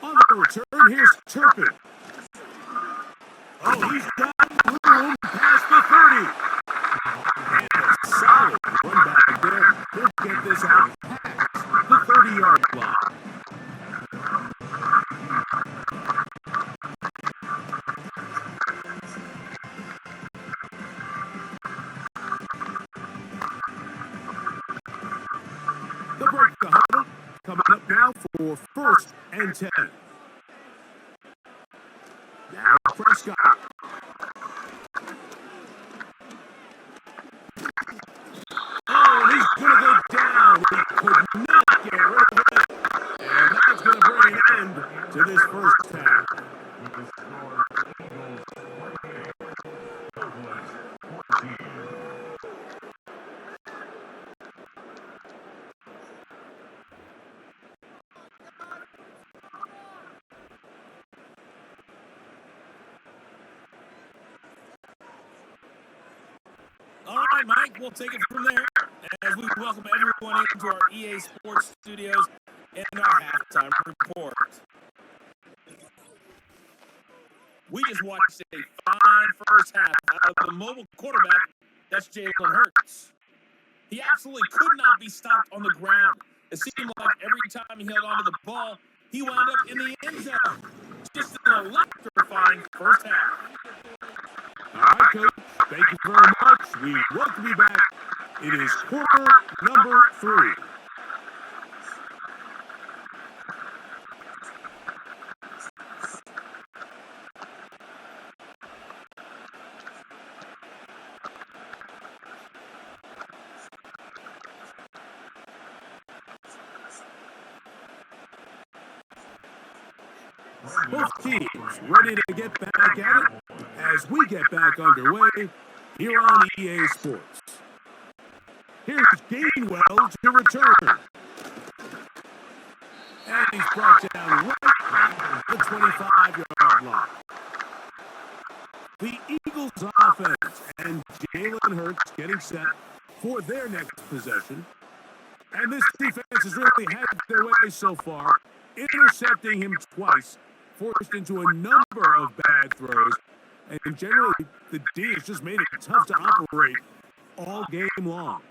On the return, here's Turpin. Oh, he's got room past the 30. And a solid run back there. He'll get this out past the 30-yard line. They'll break the huddle. Coming up now for first and 10. Now Prescott. Oh, and he's going to go down. He could not get rid of it. And that's going to bring an end to this first half. All right, Mike, we'll take it from there as we welcome everyone into our EA Sports Studios and our halftime report. We just watched a fine first half out of the mobile quarterback, that's Jalen Hurts. He absolutely could not be stopped on the ground. It seemed like every time he held onto the ball, he wound up in the end zone. Just an electrifying first half. All right, Coach. Thank you very much. We welcome you back. It is quarter number 3. Both teams ready to get back at it as we get back underway here on EA Sports. Here's Gainwell to return. And he's brought down right at the 25-yard line. The Eagles offense and Jalen Hurts getting set for their next possession. And this defense has really had their way so far, intercepting him twice, forced into a number of bad throws, and generally the D has just made it tough to operate all game long.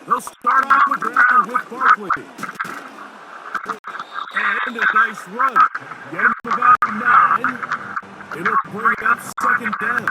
They'll start off the ground with Barkley. And a nice run. Get him about 9. It'll bring up second down.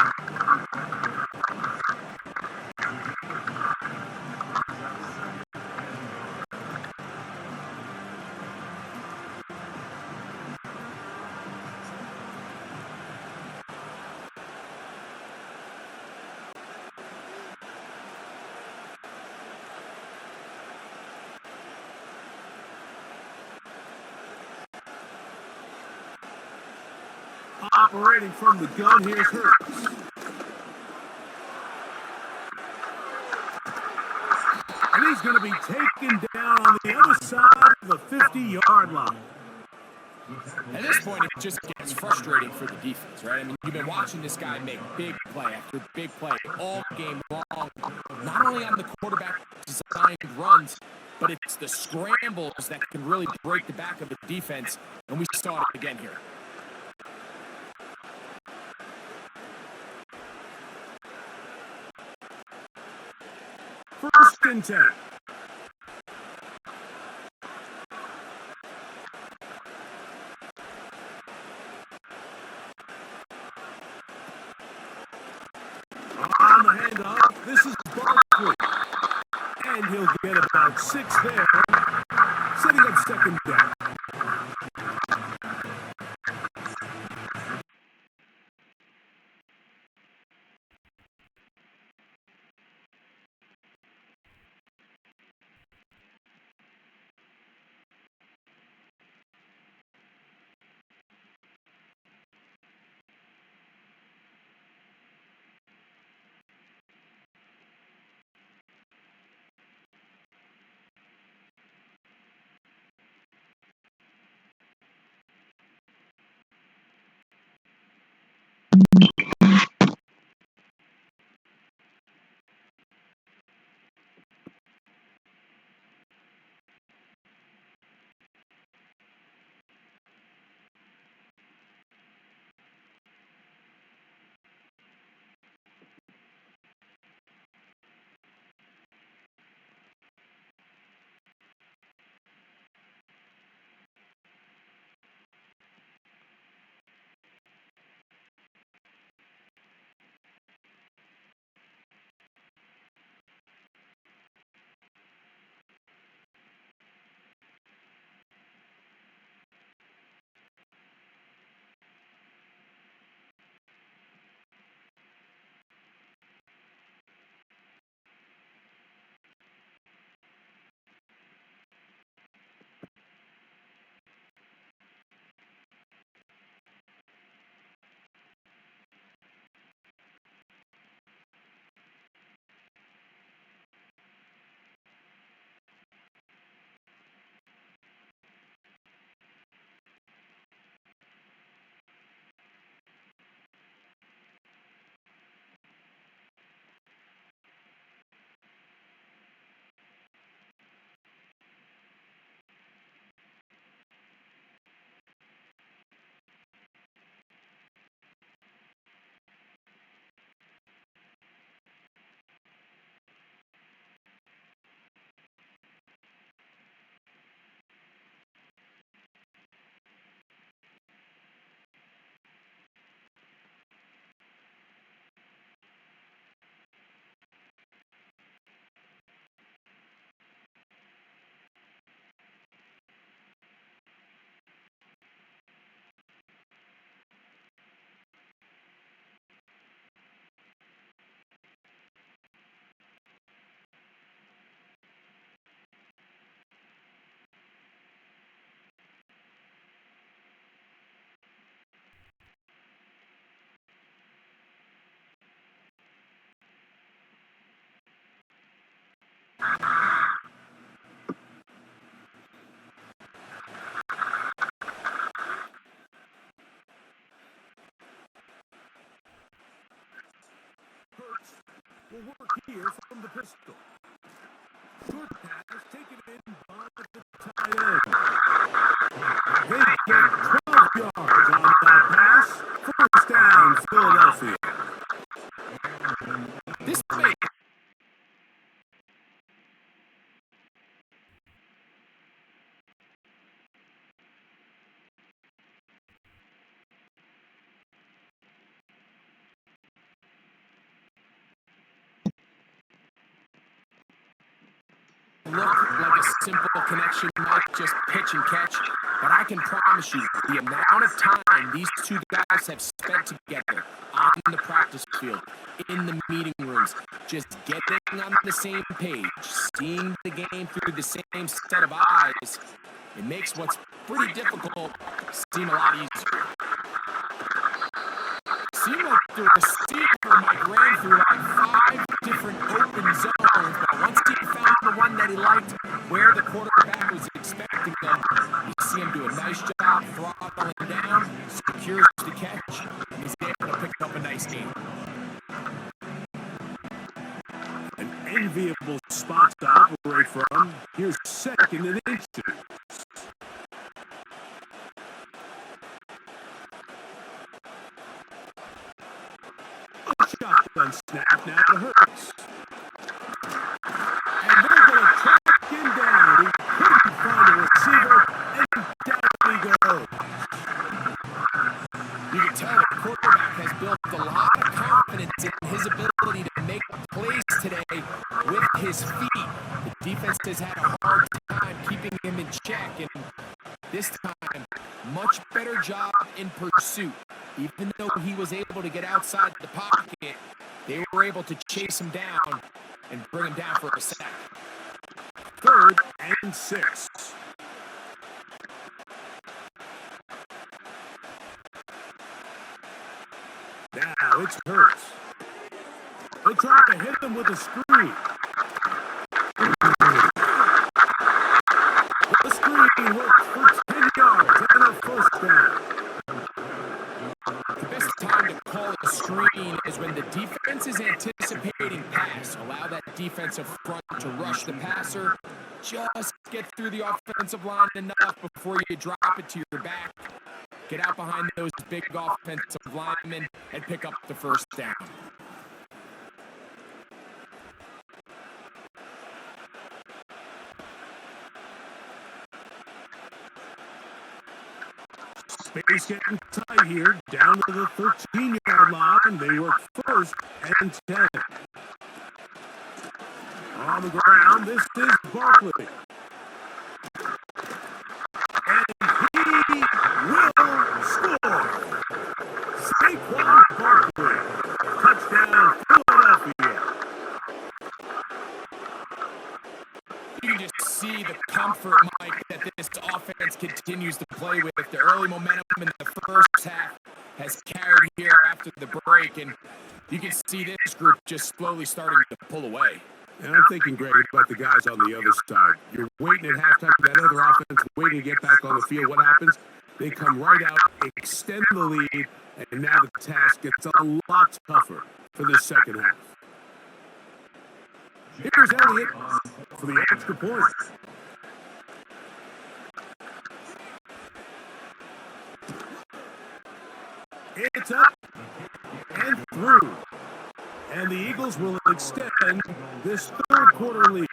Operating from the gun, here's Hurts. And he's going to be taken down on the other side of the 50-yard line. At this point, it just gets frustrating for the defense, right? I mean, you've been watching this guy make big play after big play all game long, not only on the quarterback-designed runs, but it's the scrambles that can really break the back of the defense, and we saw it again here. First and 10. On the handoff, this is Barkley. And he'll get about 6 there, setting up second down. Hurts will work here from the pistol. Short pass taken in by the tight end. They get 12 yards on that pass. First down, Philadelphia. This may look like a simple connection, Mike, just pitch and catch. But I can promise you, the amount of time these two guys have spent together on the practice field, in the meeting rooms, just getting on the same page, seeing the game through the same set of eyes, it makes what's pretty difficult seem a lot easier. Seemed like the receiver might ran through like 5 different open zones, but once he found the one that he liked, where the quarterback was expecting him, you see him do a nice job throttling down, secures the catch, and he's able to pick up a nice game. An enviable spot to operate from. Here's second and inches. Shotgun snap now to Hurts. And they're going to track him down. He couldn't find a receiver, and down he goes. You can tell the quarterback has built a lot of confidence in his ability to make plays today with his feet. The defense has had a hard time keeping him in check, and this time, much better job in pursuit. Even though he was able to get outside the pocket, they were able to chase him down and bring him down for a sack. 3rd and 6. Now it's Hurts. They try to hit him with a screen. The screen works for 10 yards and a first down. The best time to call a screen is when the defense is anticipating pass. Allow that defensive front to rush the passer. Just get through the offensive line enough before you drop it to your back. Get out behind those big offensive linemen and pick up the first down. Space getting tight here, down to the 13-yard line. They work 1st and 10. On the ground, this is Barkley. And he will score. Saquon Barkley. Touchdown, Philadelphia. You can just see the comfort, Mike, that this offense continues to play with. The early momentum in the first half has carried here after the break, and you can see this group just slowly starting to pull away. And I'm thinking, Greg, about the guys on the other side. You're waiting at halftime for that other offense, waiting to get back on the field. What happens? They come right out, extend the lead, and now the task gets a lot tougher for the second half. Here's Elliott for the extra point. It's up and through. And the Eagles will extend this 3rd quarter lead.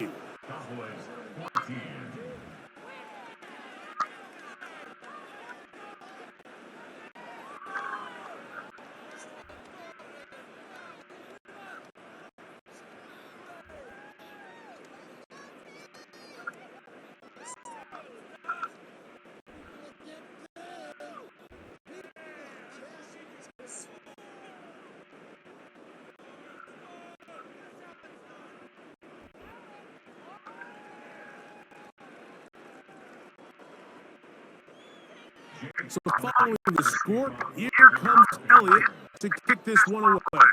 So following the score, here comes Elliott to kick this one away.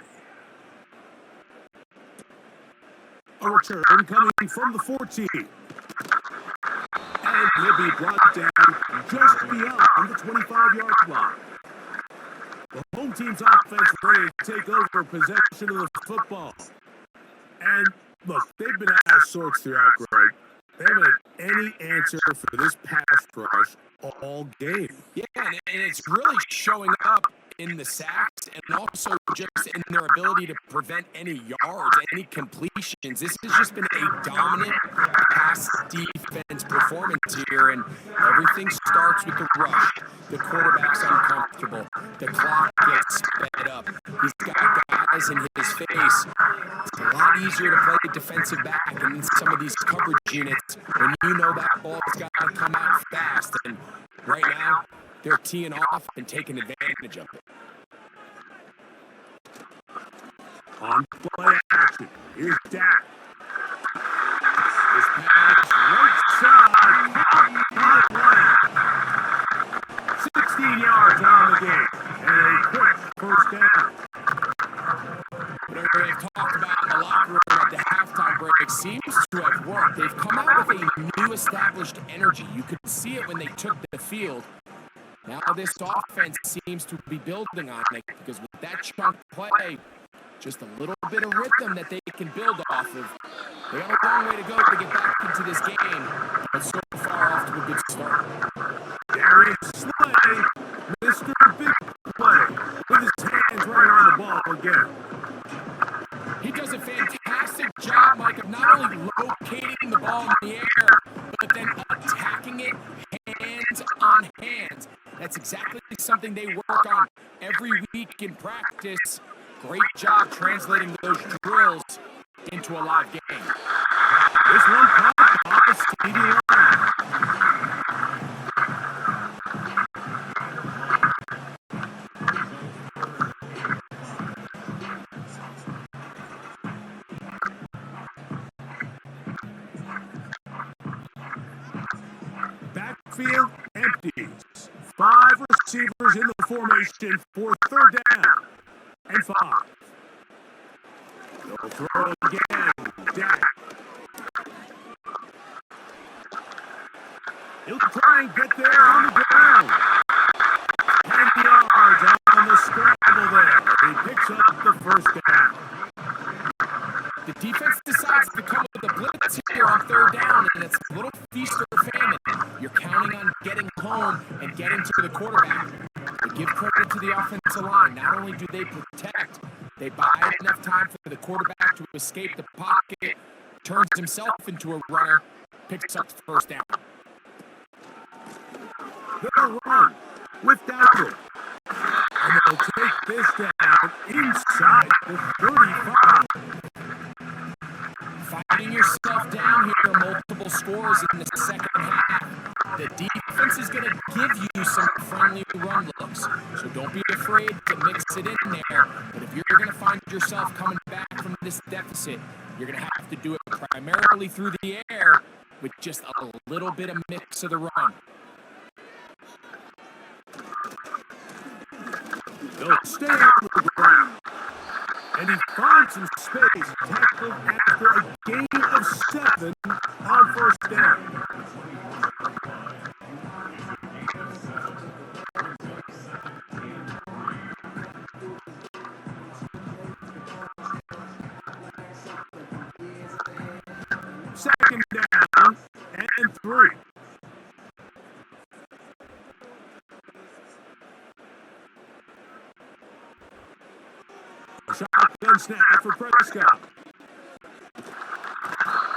A return coming from the 14. And he'll be brought down just beyond the 25-yard line. The home team's offense ready to take over possession of the football. And look, they've been out of sorts throughout, Greg. They haven't had any answer for this pass rush all game. Yeah, and it's really showing up in the sacks and also just in their ability to prevent any yards, any completions. This has just been a dominant pass defense performance here, and everything starts with the rush. The quarterback's uncomfortable. The clock gets sped up. He's got guys in his face. It's a lot easier to play defensive back in some of these coverage units when you know that ball's got to come out fast. And right now, they're teeing off and taking advantage of it. On play action, here's Dak. This pass right side, caught by Lamb. 16 yards on the game, and a quick first down. Whatever they've talked about in the locker room at the halftime break seems to have worked. They've come out with a new established energy. You could see it when they took the field. Now this offense seems to be building on it because with that chunk play, just a little bit of rhythm that they can build off of. They got a long way to go to get back into this game, but so far off to a good start. Darius Slay, Mr. Big Play, with his hands right on the ball again. He does a fantastic job, Mike, of not only locating the ball in the air, but then attacking it hands on hands. That's exactly something they work on every week in practice. Great job translating those drills into a live game. This one caught off the speedy line. Backfield empties. 5 receivers in the formation for third down and 5. They'll throw again. Dak. He'll try and get there on the ground. 10 yards on the scramble there. He picks up the first down. The defense decides to come with a blitz here on third down, and it's a little feast or famine. You're counting on getting home and getting to the quarterback. But give credit to the offensive line. Not only do they protect, they buy enough time for the quarterback to escape the pocket, turns himself into a runner, picks up the first down. They'll run with Dowdle. And they'll take this down inside the 35. Fighting yourself down here, multiple scores in the second half. The defense is going to give you some friendly run looks, so don't be afraid to mix it in there. But if you're going to find yourself coming back from this deficit, you're going to have to do it primarily through the air with just a little bit of mix of the run. They'll stay on the ground. And he finds some space, tackled after a gain of 7 on first down. Second down and 3. Shotgun snap for Prescott.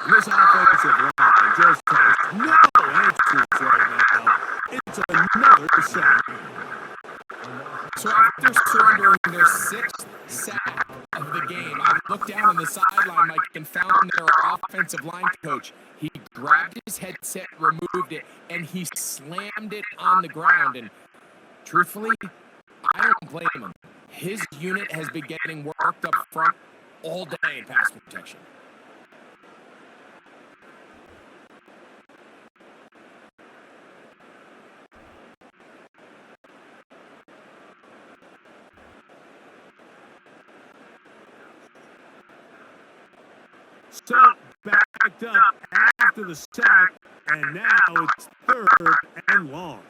This offensive line just has no answers right now. It's another sack. So after surrendering their 6th sack of the game, I looked down on the sideline, Mike, and found their offensive line coach. He grabbed his headset, removed it, and he slammed it on the ground. And truthfully, I don't blame him. His unit has been getting worked up front all day in pass protection. So backed up after the sack, and now it's 3rd and long.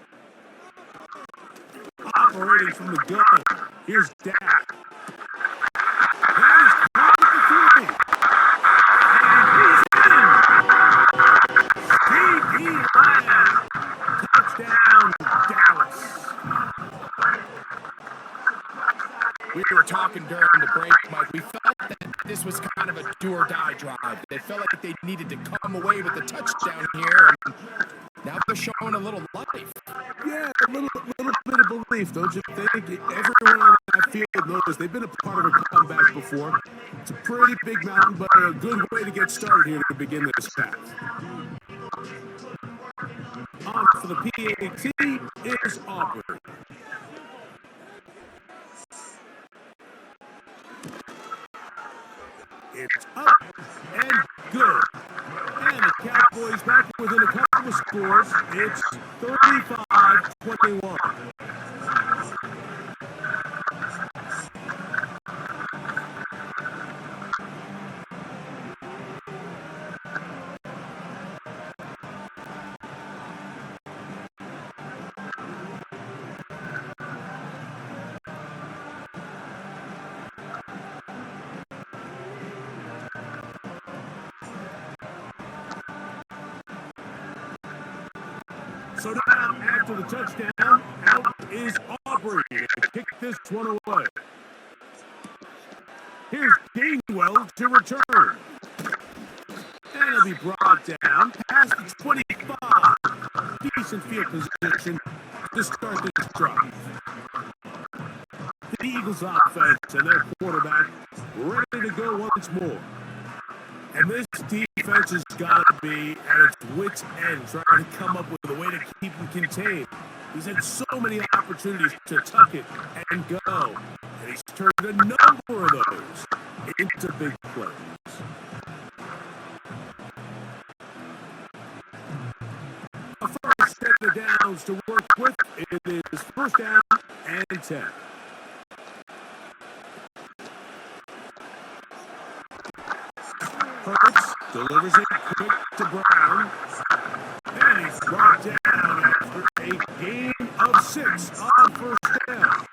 Operating from the gun, here's Dak. That is caught at the 3. And he's in. Stevie Lamb. Touchdown, Dallas. We were talking during the break, Mike. We felt that this was kind of a do-or-die drive. They felt like they needed to come away with a touchdown here, and now they're showing a little life. Yeah, a little bit of belief, don't you think? Everyone on that field knows they've been a part of a comeback before. It's a pretty big mountain, but a good way to get started here to begin this half. On for the PAT is Aubrey. It's up and good. And the Cowboys back within a couple of scores. It's 35-21. So now, after the touchdown, out is Aubrey to kick this one away. Here's Gainwell to return. And it'll be brought down past the 25. Decent field position to start this drive. The Eagles offense and their quarterback ready to go once more. And this defense has got to be at its wits' end, trying to come up with a way to keep him contained. He's had so many opportunities to tuck it and go, and he's turned a number of those into big plays. A first set of downs to work with. It is first down and 10. Hurts delivers it quick to Brown. And he's brought down after a gain of 6 on first down.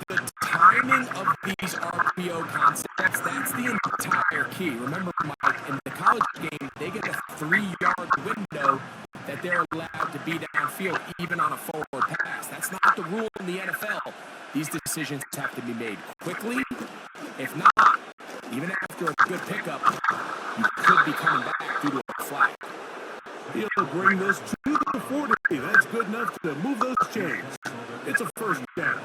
The timing of these RPO concepts, that's the entire key. Remember, Mike, in the college game, they get a 3-yard window that they're allowed to be downfield, even on a forward pass. That's not the rule in the NFL. These decisions have to be made quickly. If not, even after a good pickup, you could be coming back due to a flag. He'll bring this to the 40. That's good enough to move those chains. It's a first down.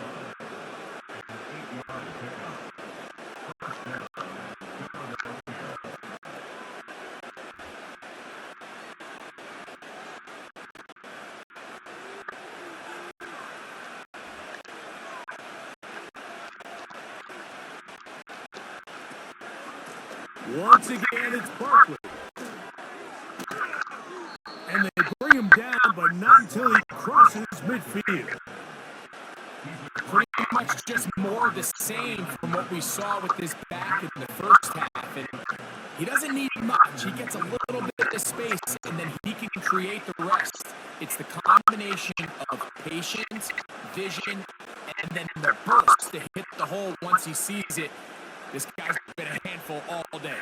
Once again, it's Barkley. And they bring him down, but not until he crosses midfield. Pretty much just more of the same from what we saw with this back in the first half. And he doesn't need much. He gets a little bit of space, and then he can create the rest. It's the combination of patience, vision, and then the burst to hit the hole once he sees it. This guy's been a handful all day.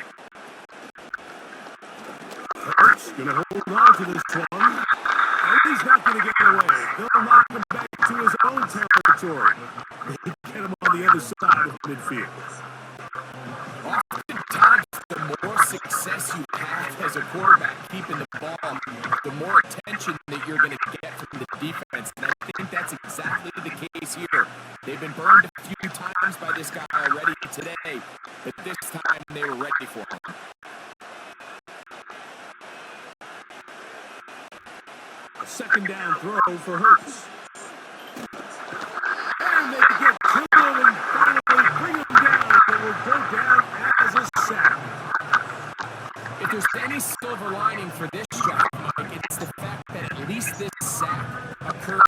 Hurts gonna hold on to this one. And he's not gonna get away. They'll knock him back to his own territory. They get him on the other side of midfield. Oftentimes, the more success you have as a quarterback keeping the ball, the more attention that you're going to get from the defense. And I think that's exactly the case here. They've been burned a few times by this guy already today, but this time they were ready for him. A second down throw for Hurts. And they get to him and finally bring him down. It will go down as a sack. If there's any silver lining for this drive, Mike, it's the fact that at least this sack occurred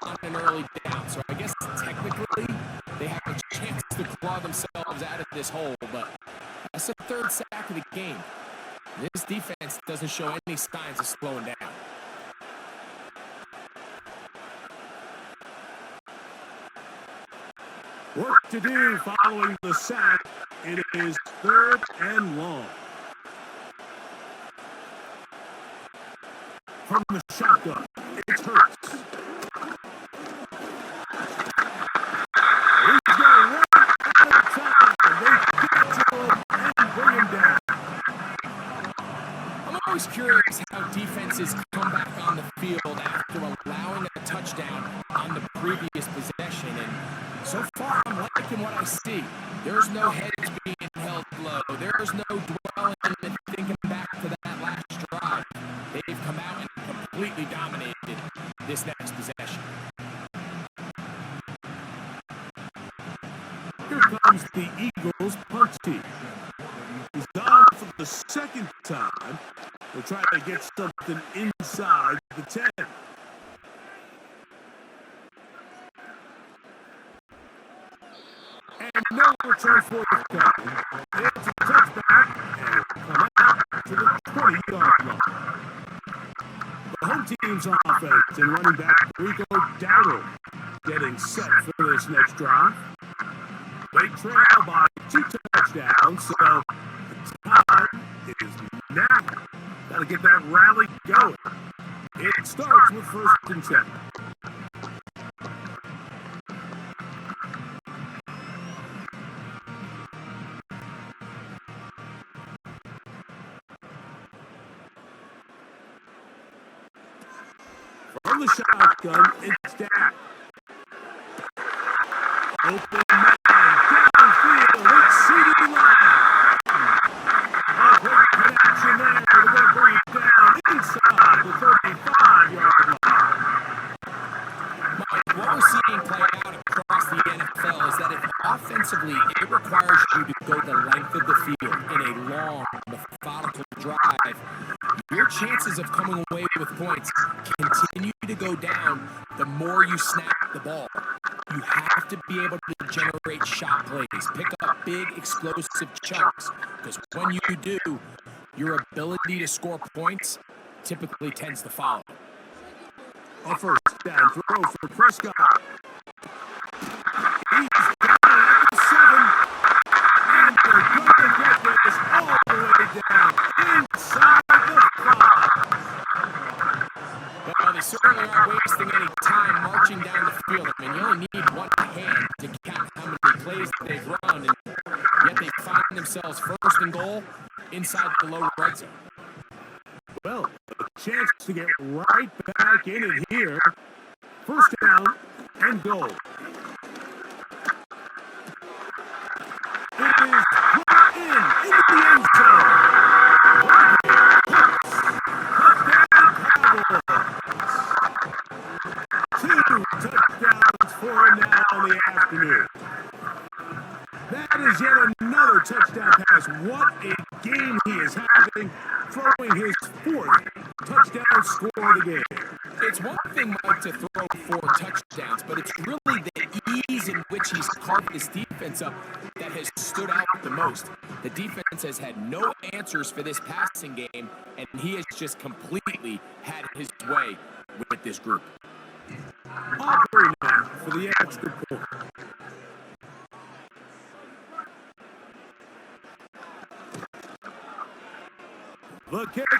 on an early down. So I guess technically they have a chance to claw themselves out of this hole, but that's the third sack of the game. This defense doesn't show any signs of slowing down. Work to do following the sack. It is third and long. From the shotgun, it's Hurts. He's going right out of time. They get to him and bring him down. I'm always curious how defenses come back on the field after allowing a touchdown on the previous possession, and so far I'm liking what I see. There's no heads being held low. There's no dwelling and thinking back to that last drive. They've come out and completely dominated this next possession. Here comes the Eagles punt team. He's on for the second time. They'll try to get something inside the 10. And no return for the count. It's a touchback and it'll come out to the 20-yard line. The home team's offense and running back Rico Dowdle getting set for this next drive. They trail by 2 touchdowns, so the time is now. Got to get that rally going. It starts with 1st and 10. From the shotgun, it's Dak. Open man, downfield, it's CeeDee Lamb. A great connection there. They're going to bring it down inside the 35-yard line. Mike, what we're seeing play out across the NFL is that if offensively it requires you to go the length of the field in a long, methodical drive, your chances of coming away with points continue to go down the more you snap the ball. You have to be able to generate shot plays, pick up big explosive chunks, because when you do, your ability to score points typically tends to follow. A first down throw for Prescott. He's down at the 7. And they're going to get this all the way down inside the 5. Well, they certainly aren't wasting any time marching down the field. I mean, you only need one hand to count how many plays they've run, and yet they find themselves 1st and goal inside the low red zone. Well, a chance to get right back in it here. 1st down and goal. It is brought into the end zone. Touchdown, Cowboys. 2 touchdowns for him now in the afternoon. That is yet another touchdown pass. What a game he is having, throwing his 4th touchdown score of the game. It's one thing, Mike, to throw 4 touchdowns, but it's really the ease in which he's carved this defense up that has stood out the most. The defense has had no answers for this passing game, and he has just completely had his way with this group. Aubrey now for the extra point. The kick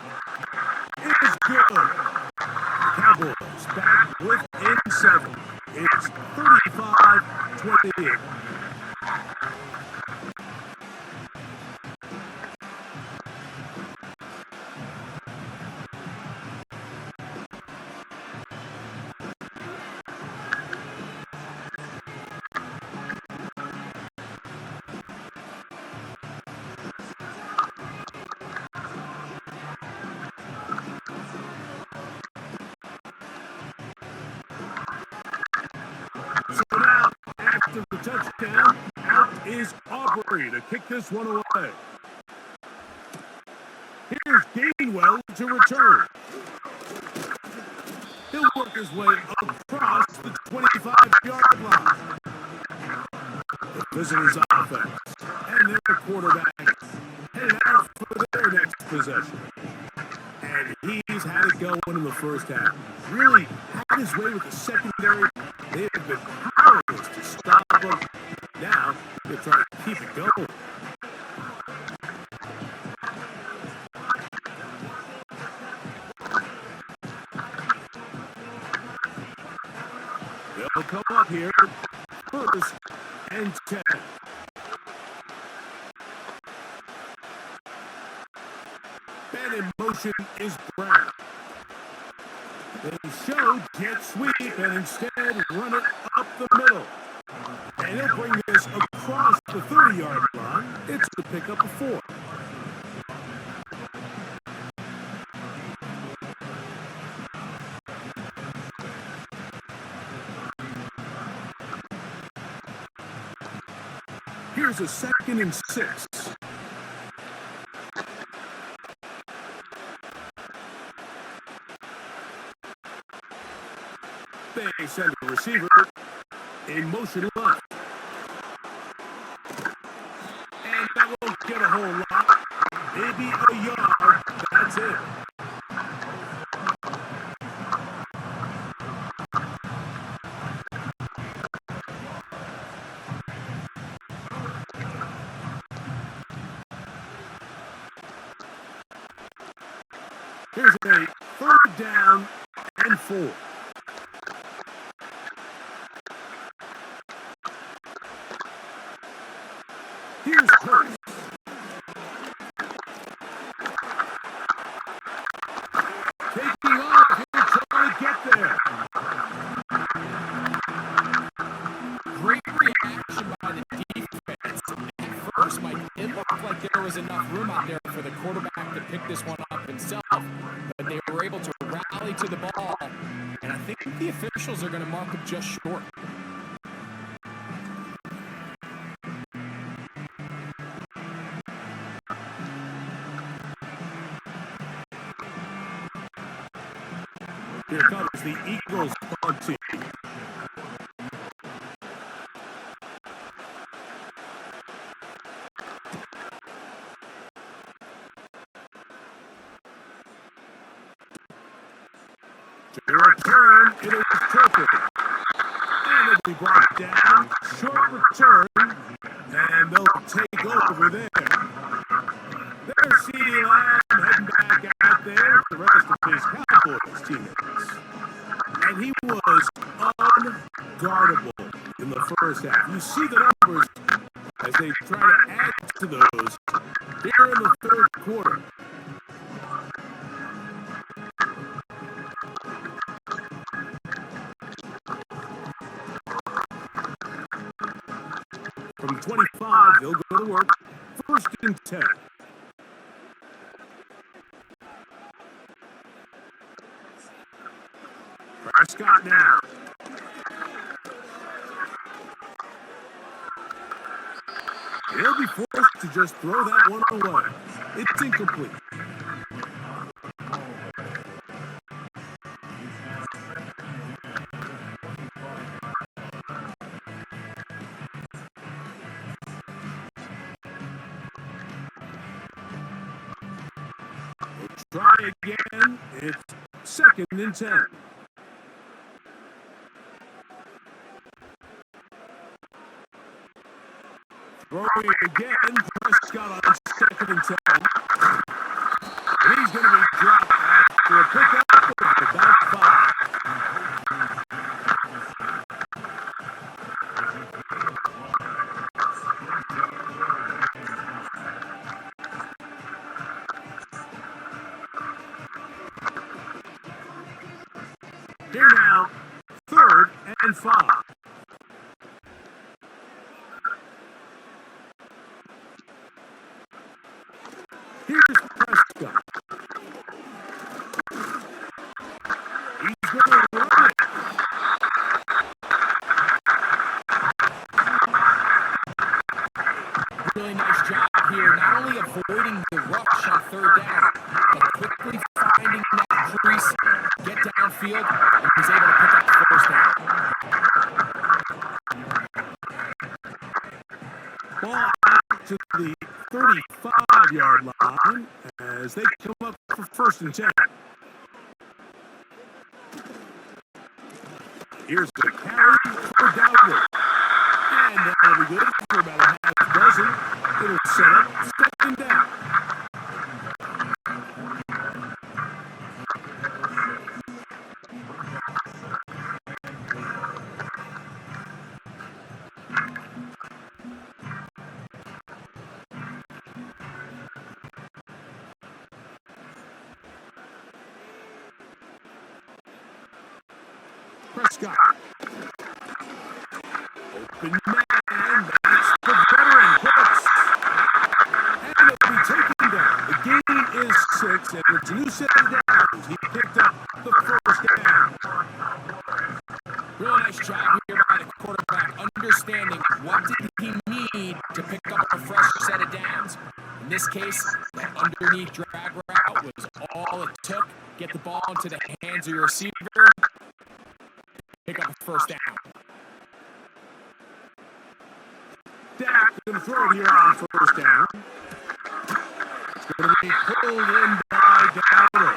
is good. Cowboys back within 7. It's 35-28. So now, after the touchdown, out is Aubrey to kick this one away. Here's Gainwell to return. He'll work his way across the 25-yard line. The visitors' offense and their quarterback headed out for their next possession. And he's had it going in the first half. Really had his way with the secondary. They have been powerless to stop him. Now they're trying to keep it going. They'll come up here 1st and 10. And in motion is Brown. They show jet sweep and instead run it up the middle. And he'll bring this across the the 30-yard line. It's a pickup of 4. Here's a 2nd and 6. They send the receiver in motion left. And that won't get a whole lot. Maybe a yard. That's it. Here's a 3rd down and 4. Here's Hurts. Taking off. He's trying to get there. Great reaction by the defense. At first, Mike, it looked like there was enough room out there for the quarterback to pick this one up himself, but they were able to rally to the ball, and I think the officials are going to mark him just short. Here comes the Eagles punt team. To return, it is taken. And it'll be brought down. Short return. And they'll take over there. There's CeeDee Lamb heading back out there with the rest of his Cowboys teammates. And he was unguardable in the first half. You see the numbers as they try to add to those here in the 3rd quarter. From 25, they'll go to work. 1st and 10. Prescott now. He'll be forced to just throw that one away. It's incomplete. Try again. It's 2nd and 10. Throwing again. Prescott on 2nd and 10. And he's going to be dropped after a pickup of about 5. Here now, 3rd and 5. Here's Prescott. He's going to run it. Really nice job here, not only avoiding the rush on 3rd down, but quickly finding that crease, get downfield, and he's able to pick up the 1st down. Ball out to the 35-yard line as they come up for 1st and 10. Here's the carry for Dowdle. And that'll be good for about a half dozen. It'll set up 2nd down. Prescott. Open man. That's the veteran and it's a new set of downs. He picked up the first down. Really nice job here by the quarterback, understanding what did he need to pick up a fresh set of downs. In this case, that underneath drag route was all it took. Get the ball into the hands of your receiver, pick up a first down. Dak going to throw it here on first down. It's going to be pulled in by Dowdle.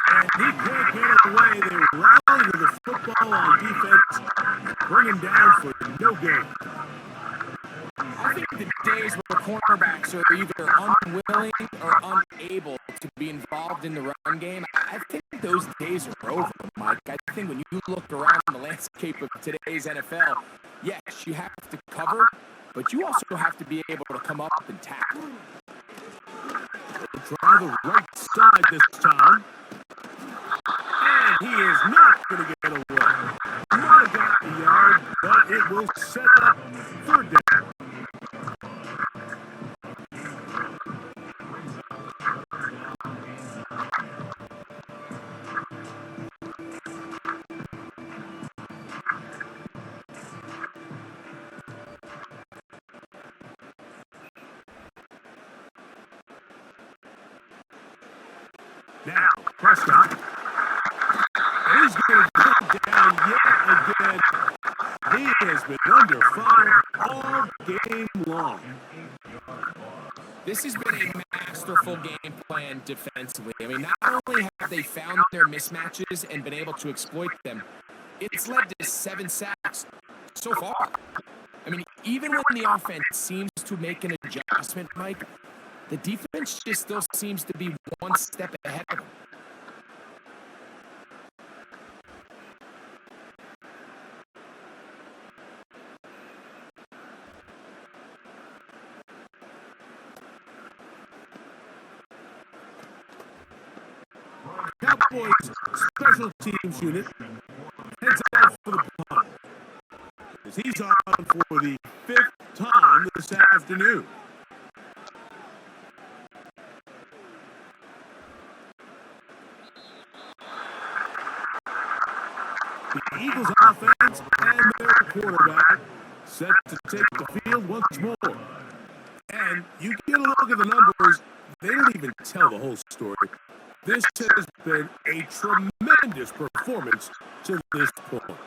And he can't get away. They rally with the football on defense and bring him down for no gain. I think the days where cornerbacks are either unwilling or unable to be involved in the run game, I think those days are over, Mike. I think when you look around the landscape of today's NFL, yes, you have to cover, but you also have to be able to come up and tackle. They'll try the right side this time. And he is not going to get away. Might have got the yard, but it will set up third down. Now, Prescott. And he's going to go down yet again. He has been under fire all game long. This has been a masterful game plan defensively. I mean, not only have they found their mismatches and been able to exploit them, it's led to 7 sacks so far. I mean, even when the offense seems to make an adjustment, Mike, the defense just still seems to be one step ahead of them. Cowboys special teams unit heads out for the punt. As he's on for the 5th time this afternoon. The Eagles offense and their quarterback set to take the field once more. And you get a look at the numbers, they don't even tell the whole story. This has been a tremendous performance to this point.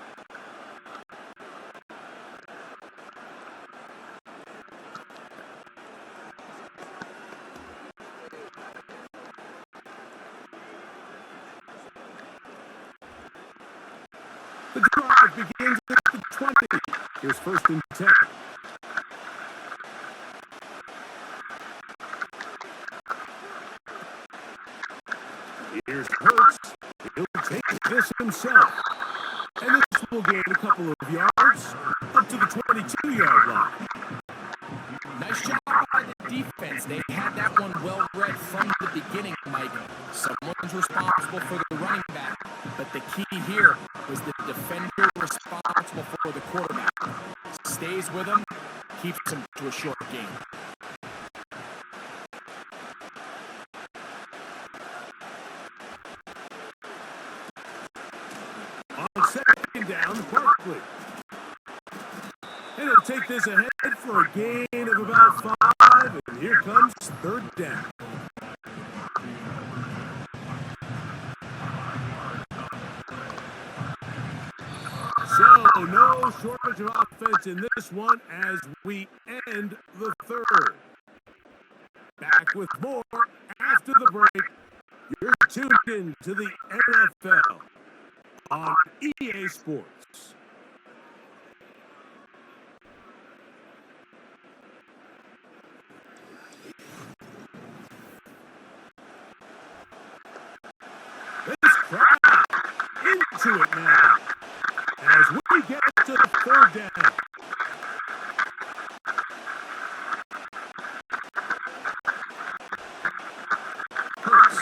The drive begins at the 20. Here's 1st and 10. Here's Hurts. He'll take this himself. And this will gain a couple of yards up to the 22-yard line. Nice job by the defense. They had that one well read from the beginning, Mike. Someone's responsible for the running back, but the key here was the defender responsible for the quarterback. Stays with him, keeps him to a short game. On 2nd down, Barkley. And he'll take this ahead for a gain of about 5. And here comes 3rd down. So no shortage of offense in this one as we end the 3rd. Back with more after the break. You're tuned in to the NFL on EA Sports. This crowd into it now as we get to the 3rd down. Hurts.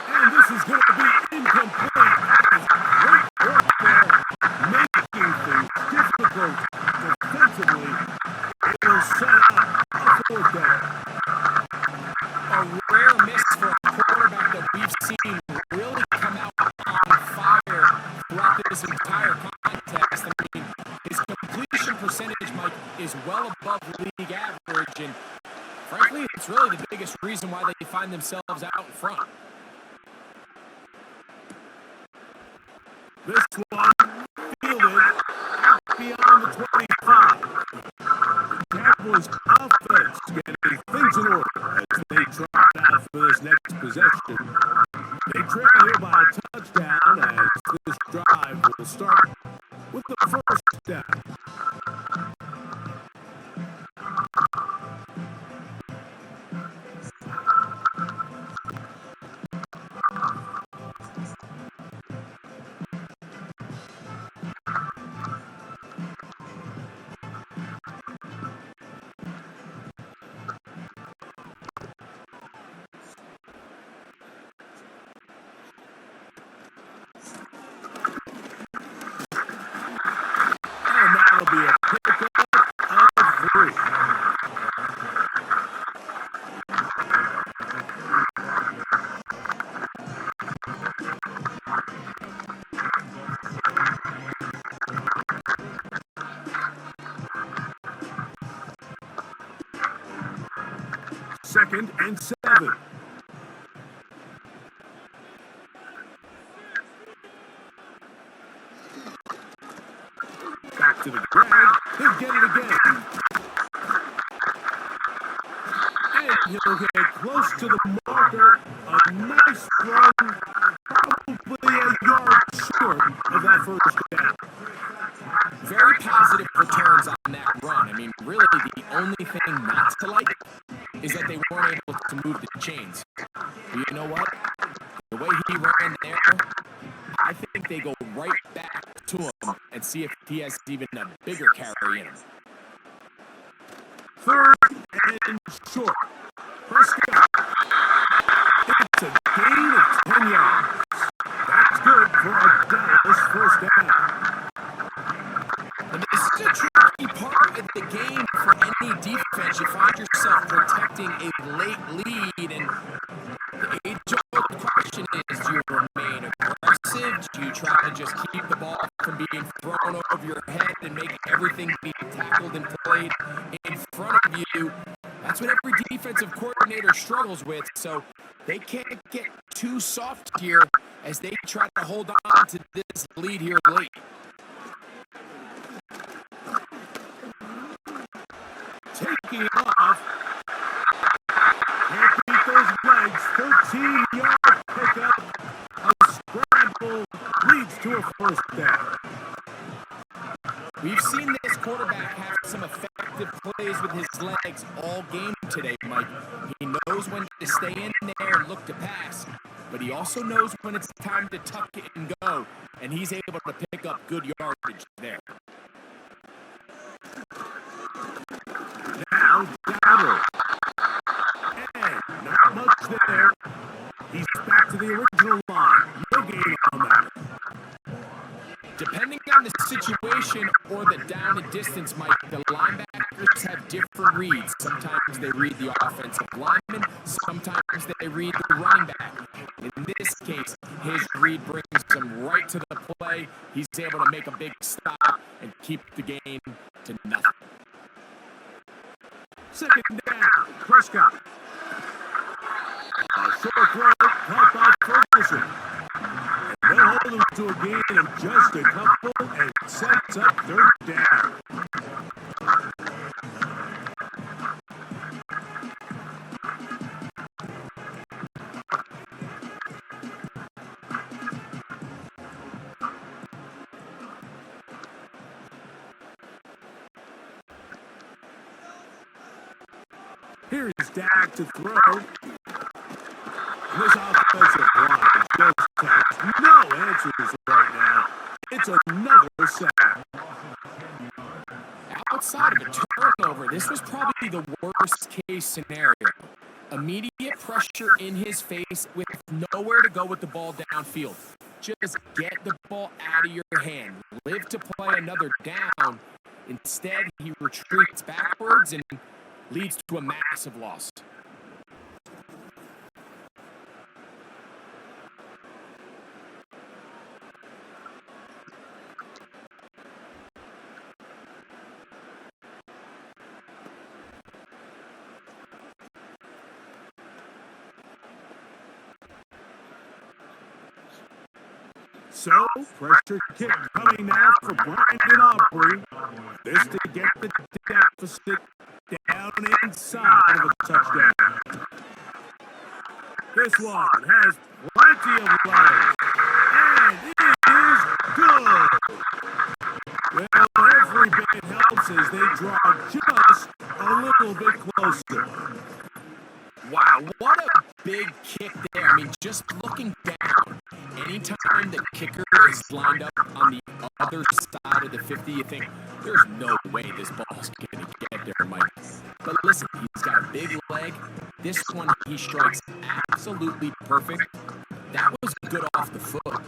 And this is going to be incomplete. Great work there, making things difficult defensively. It will set up a 4th is well above league average, and frankly, it's really the biggest reason why they find themselves out in front. This one fielded out beyond the 25. Cowboys offense getting things in order as they trot out for this next possession. They trail here by a touchdown as this drive will start with the first down. And that'll be a pickup of 3. Second and 7. Back to the ground. He'll get it again. And he'll get close to the marker. A nice run. Probably a yard short of that first down. Very positive returns on that run. I mean, really, the only thing not to like is that they weren't able to move the chains. But you know what? The way he ran there, I think they go right back to him and see if he has even a bigger carry in him. Third and short. Prescott. It's a gain of 10 yards. That's good for a Dallas first down. And this is a tricky part of the game for any defense. You find yourself protecting a late lead, and the age-old question is, do you remain aggressive? Do you try to just keep the ball from being thrown over your head and make everything be tackled and played in front of you? That's what every defensive coordinator struggles with, so they can't get too soft here as they try to hold on to this lead here late. Taking off. Can't beat those legs. 13-yard pickup. A scramble leads to a first down. We've seen this quarterback have some effective plays with his legs all game today, Mike. He knows when to stay in there and look to pass, but he also knows when it's time to tuck it and go, and he's able to pick up good yardage there. Now, Dowdle. And not much there. He's back to the original line. No gain on that. Depending on the situation or the down and distance, Mike, the linebackers have different reads. Sometimes they read the offensive lineman, sometimes they read the running back. In this case, his read brings him right to the play. He's able to make a big stop and keep the game to nothing. Second down. Prescott. A short throw caught by Ferguson. And they'll hold him to a gain of just a couple and sets up third down. Here's Dak to throw. This offensive line just has no answers right now. It's another sack. Outside of a turnover, this was probably the worst case scenario. Immediate pressure in his face with nowhere to go with the ball downfield. Just get the ball out of your hand. Live to play another down. Instead, he retreats backwards and leads to a massive loss. So, pressure kick coming now for Brandon Aubrey. This to get the deficit down inside of a touchdown. This one has plenty of legs, and it is good. Well, every bit helps as they draw just a little bit closer. Wow, what a big kick there. I mean, just looking down, anytime the kicker is lined up on the other side of the 50, you think, there's no way this ball's going to get there, Mike. But listen, he's got a big leg. This one, he strikes absolutely perfect. That was good off the foot.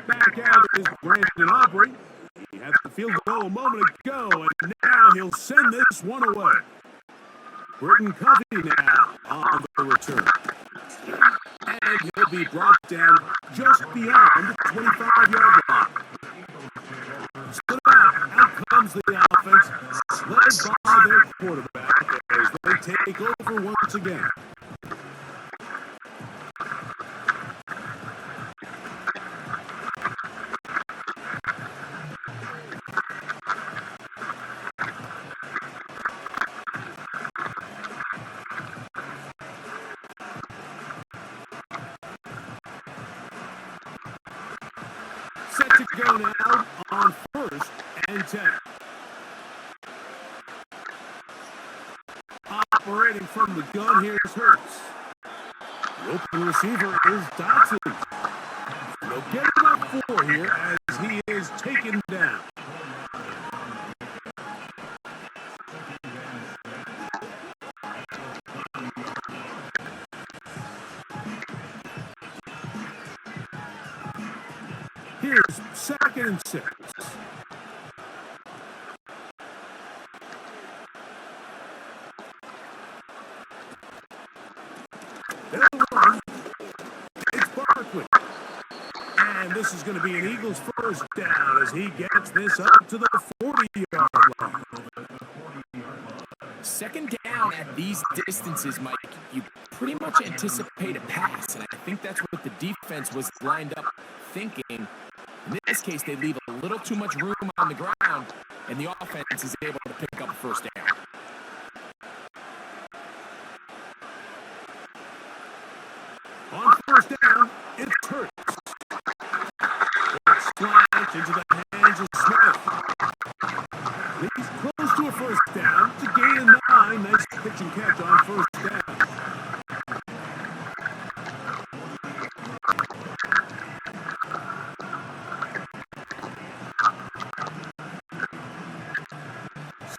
Back out is Brandon Aubrey. He had the field goal a moment ago, and now he'll send this one away. Britton Covey now on the return. And he'll be brought down just beyond the 25-yard line. So now, out comes the offense, led by their quarterback as they take over once again. Set to go now on 1st and 10. Operating from the gun, here's Hurts. The open receiver is Dotson. They'll get him up 4 here as he is taken down. Here's 2nd and 6. They'll run. It's Barkley. And this is going to be an Eagles first down as he gets this up to the 40-yard line. 2nd down at these distances, Mike, you pretty much anticipate a pass, and I think that's what the defense was lined up thinking. In this case, they leave a little too much room on the ground, and the offense is able to pick up a first down. On 1st down, it's Hurts. It's slashed into the hands of Smith. He's close to a first down to gain a 9. Nice pitch and catch on 1st down.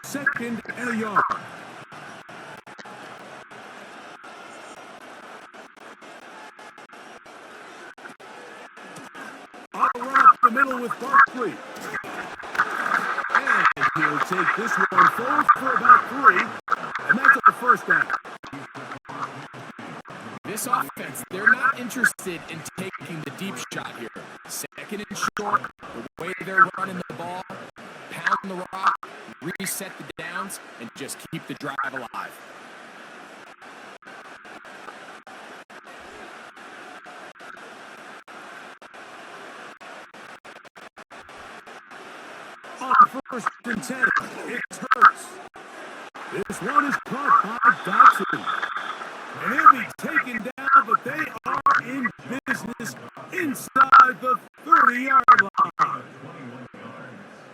Second and a yard. All right up the middle with Barkley. And he'll take this one forward for about 3. And that's a first down. This offense, they're not interested in taking the deep shot here. 2nd and short, the way they're running the ball, pound the rock, reset the downs, and just keep the drive alive. On 1st and 10, it's Hurts. This one is caught by Dotson. And he'll be taken down, but they are in business inside the 30-yard line.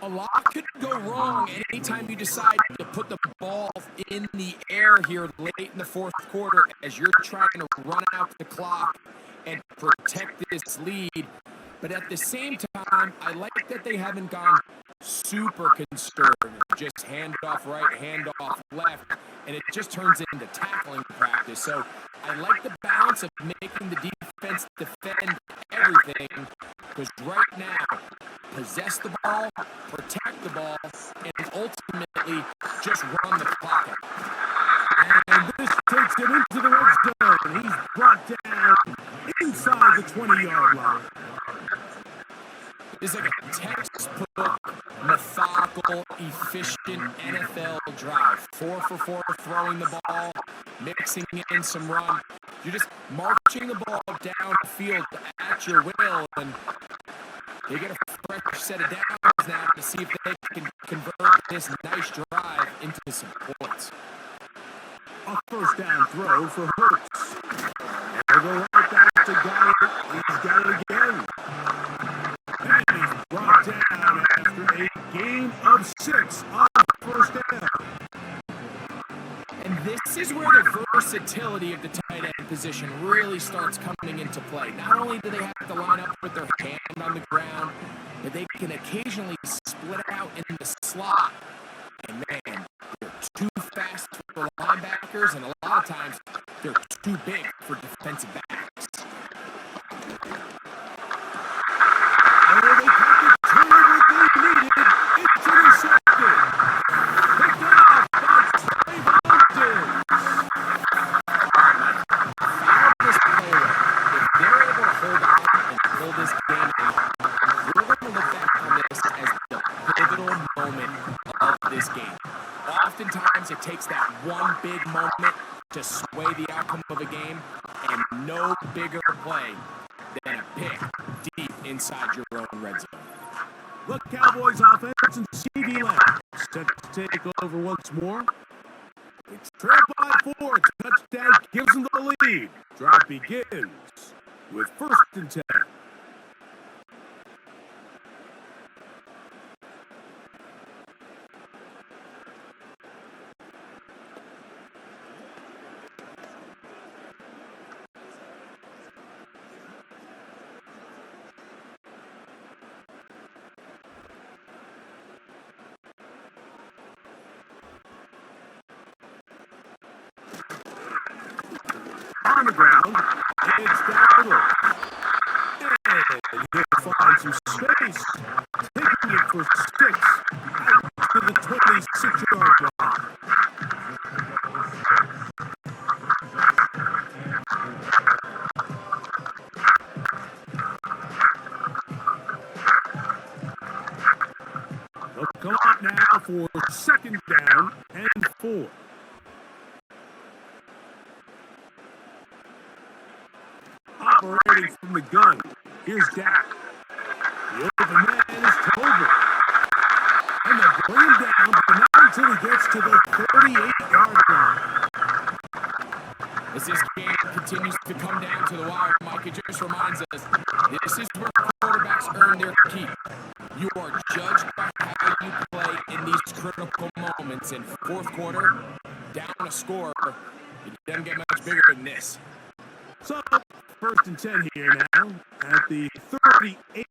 A lot could go wrong anytime you decide to put the ball in the air here late in the 4th quarter as you're trying to run out the clock and protect this lead. But at the same time, I like that they haven't gone super conservative. Just hand off right, hand off left, and it just turns into tackling practice. So I like the balance of making the defense defend everything, because right now, possess the ball, protect the ball, and ultimately just run the clock out. And this takes him into the red zone. He's brought down inside the 20-yard line. It's like a textbook, methodical, efficient NFL drive. 4 for 4 throwing the ball, mixing in some run. You're just marching the ball downfield at your will, and they get a fresh set of downs now to see if they can convert this nice drive into some points. A first down throw for Hurts. And go right back to Goddard. He's got it again. And he's brought down after a gain of 6 on first down. And this is where the versatility of the tight end position really starts coming into play. Not only do they have to line up with their hand on the ground, but they can occasionally split out in the slot. And man, they're too fast for linebackers, and a lot of times they're too big for defensive backs. And they got the turnover they needed. It's intercepted. Picked off by Trayvon Diggs. Follow this play away. If they're able to hold on and pull this game in, we're going to look back on this as the pivotal moment of this game. Oftentimes, it takes that one big moment to sway the outcome of a game, and no bigger play than a pick deep inside your own red zone. The Cowboys offense and CD Lamb set to take over once more. It's trailed by 4. Touchdown gives them the lead. Drive begins with 1st and 10. On the ground, it's Dowdle. And he'll find some space, taking it for 6 out to the 26-yard line. They'll come up now for 2nd down and 4. Operating from the gun, here's Dak. The open man is Tolbert. And they'll bring him down, but not until he gets to the 38-yard line. As this game continues to come down to the wire, Mike, it just reminds us, this is where quarterbacks earn their keep. You are judged by how you play in these critical moments. In 4th quarter, down a score, it doesn't get much bigger than this. So, 1st and 10 here now at the 38.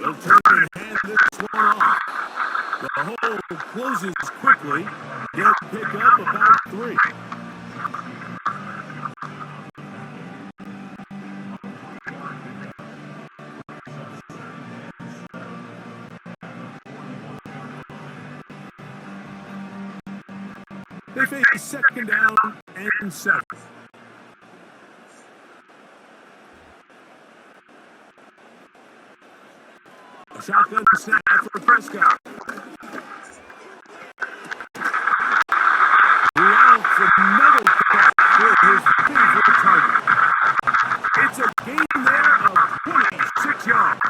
They'll turn and hand this one off. The hole closes quickly. They'll pick up about 3. They face 2nd down and 7. A shotgun snap for Prescott. Routes another catch for his favorite target. It's a gain there of 26 yards.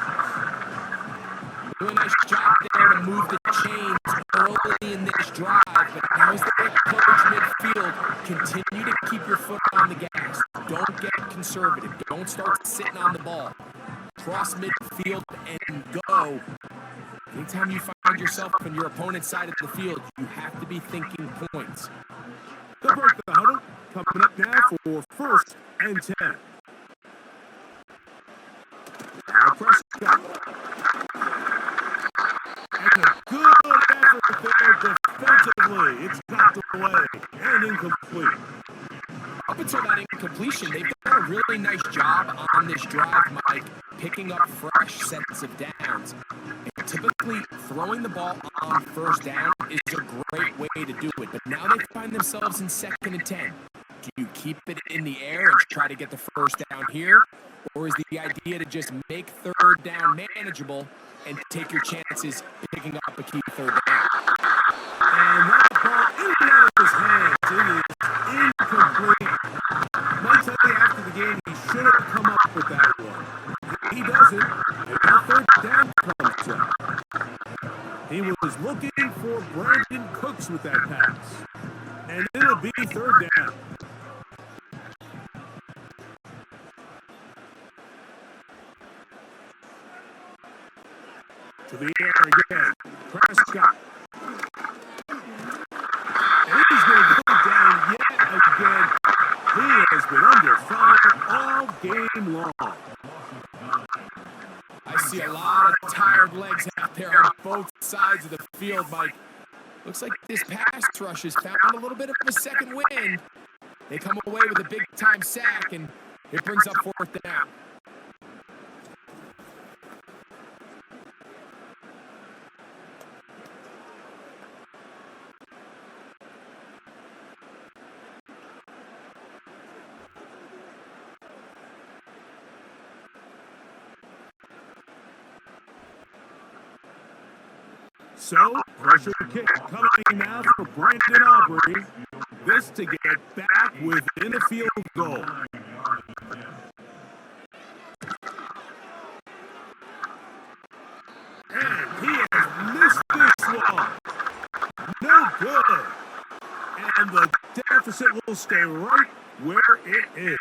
Doing a nice job there to move the chains early in this drive, but now as they approach midfield, continue to keep your foot on the gas. Don't get conservative. Don't start sitting on the ball. Cross midfield and go. Anytime you find yourself on your opponent's side of the field, you have to be thinking points. They'll break the huddle. Coming up now for 1st and 10. Now Prescott. And a good effort there defensively. It's knocked away and incomplete. Up until that incompletion, they've done a really nice job on this drive, Mike, picking up fresh sets of downs. And typically, throwing the ball on 1st down is a great way to do it. But now they find themselves in 2nd and 10. Do you keep it in the air and try to get the 1st down here? Or is the idea to just make 3rd down manageable and take your chances picking up a key 3rd down? And that ball In and out of his hands. It is incomplete. Might tell you after the game he should have come up with that one. He doesn't. And now third down comes up. He was looking for Brandon Cooks with that pass. And it'll be third down. To the air again. Prescott. And he's going to go down yet again. He has been under fire all game long. I see a lot of tired legs out there on both sides of the field, Mike. Looks like this pass rush has found a little bit of a second wind. They come away with a big-time sack, and it brings up fourth down. So, pressure kick coming now for Brandon Aubrey. This to get back within a field goal. And he has missed this one. No good. And the deficit will stay right where it is.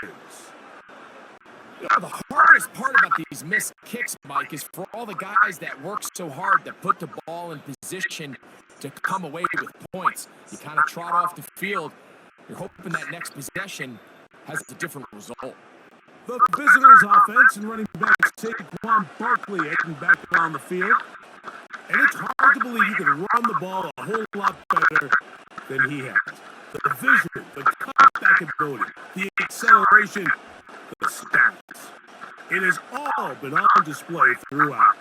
You know, the hardest part about these missed kicks, Mike, is for all the guys that work so hard to put the ball in position to come away with points. You kind of trot off the field. You're hoping that next possession has a different result. The visitors' offense and running back Saquon Barkley heading back on the field. And it's hard to believe he can run the ball a whole lot better than he has. The vision, the cutback ability, the acceleration, the stats. It has all been on display throughout.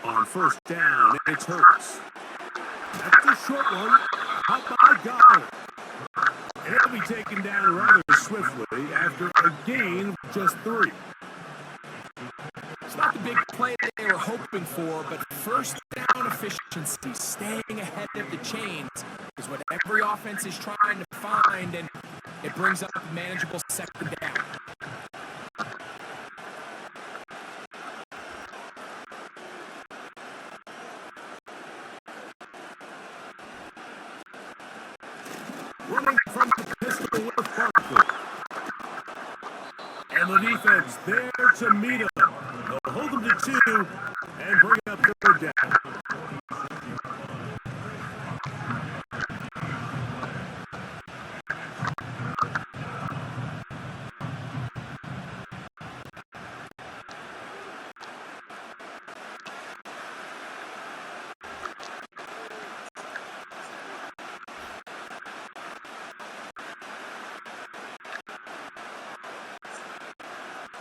On first down, it's Hurts. That's a short one. Up by Goddard. And it'll be taken down rather swiftly after a gain of just 3. It's not the big play that they were hoping for, but first down efficiency, staying ahead of the chains, is what every offense is trying to find, and it brings up a manageable second down. Running from the pistol with Barkley. And the defense there to meet him. They'll hold him to 2 and bring up third down.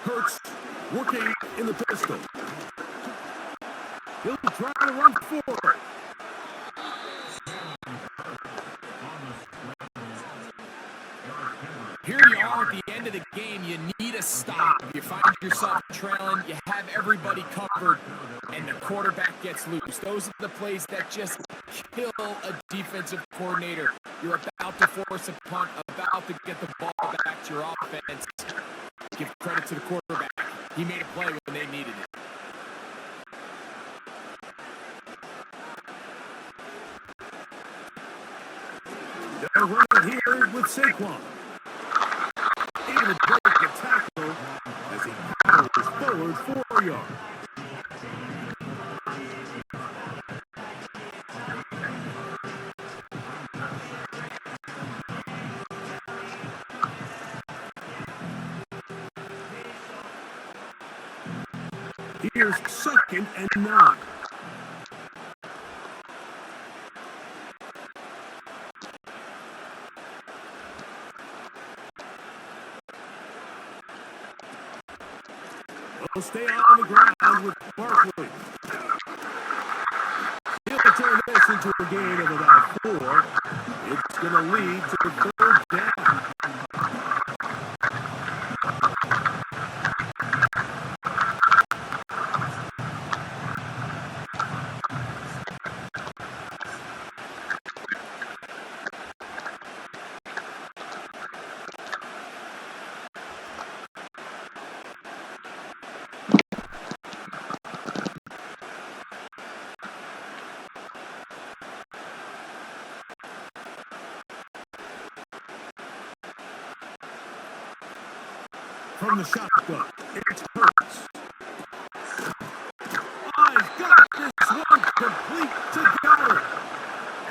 Hurts working in the pistol. He'll try to run for it. Here you are at the end of the game. You need a stop. You find yourself trailing. You have everybody covered, and the quarterback gets loose. Those are the plays that just kill a defensive coordinator. You're about to force a punt, about to get the ball back to your offense. Give credit to the quarterback. He made a play when they needed it. They're running here with Saquon. Able to break the tackle as he powers forward 4 yards. Here's second and 9. They'll stay on the ground with Barkley. He'll turn this into a gain of about 4. It's going to lead to the third down. from the shotgun. It's Hurts. He's got this one complete to Goddard.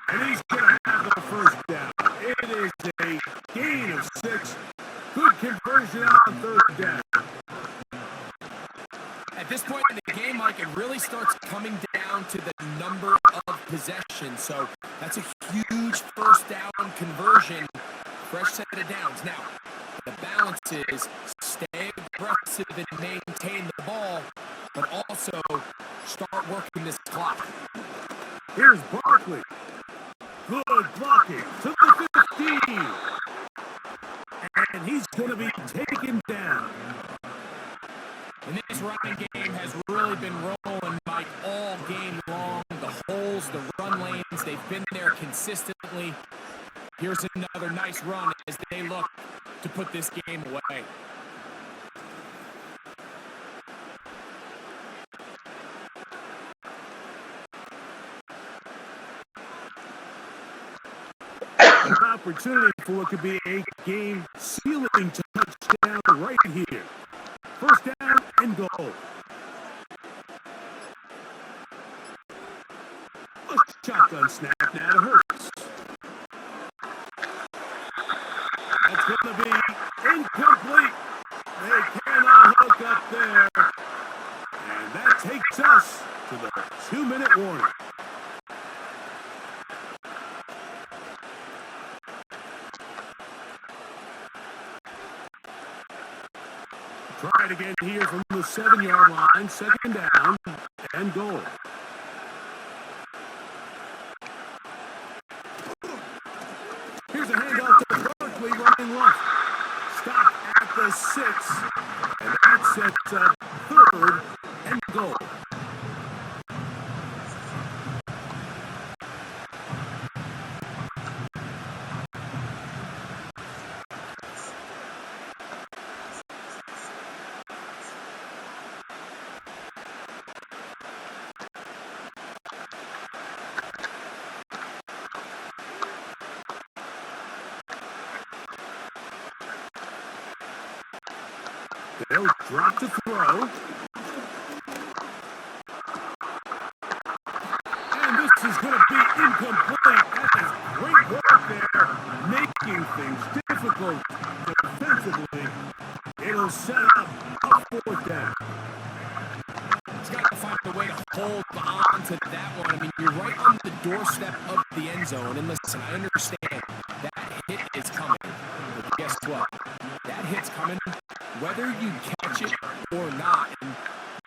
And he's going to have the first down. It is a gain of 6. Good conversion on third down. At this point in the game, Mike, it really starts coming down to the number of possessions. So that's a huge first down conversion. Fresh set of downs. Now, the balance is stay aggressive and maintain the ball, but also start working this clock. Here's Barkley. Good blocking to the 15. And he's going to be taken down. And this running game has really been rolling, Mike, all game long. The holes, the run lanes, they've been there consistently. Here's another nice run as they look to put this game away. An opportunity for what could be a game-sealing touchdown right here. First down and goal. A shotgun snap now to Hurts. That's going to be incomplete. They cannot hook up there. And that takes us to the 2-minute warning. Try it again here from the 7-yard line. Second down and goal. Here's a handoff to Barkley running left. Stop at the 6. And that sets up third and goal. They'll drop to throw. And this is going to be incomplete. That is great work there, making things difficult defensively. It'll set up a fourth down. He's got to find a way to hold on to that one. I mean, you're right on the doorstep of the end zone. And listen, I understand that hit is coming. But guess what? That hit's coming whether you catch it or not. And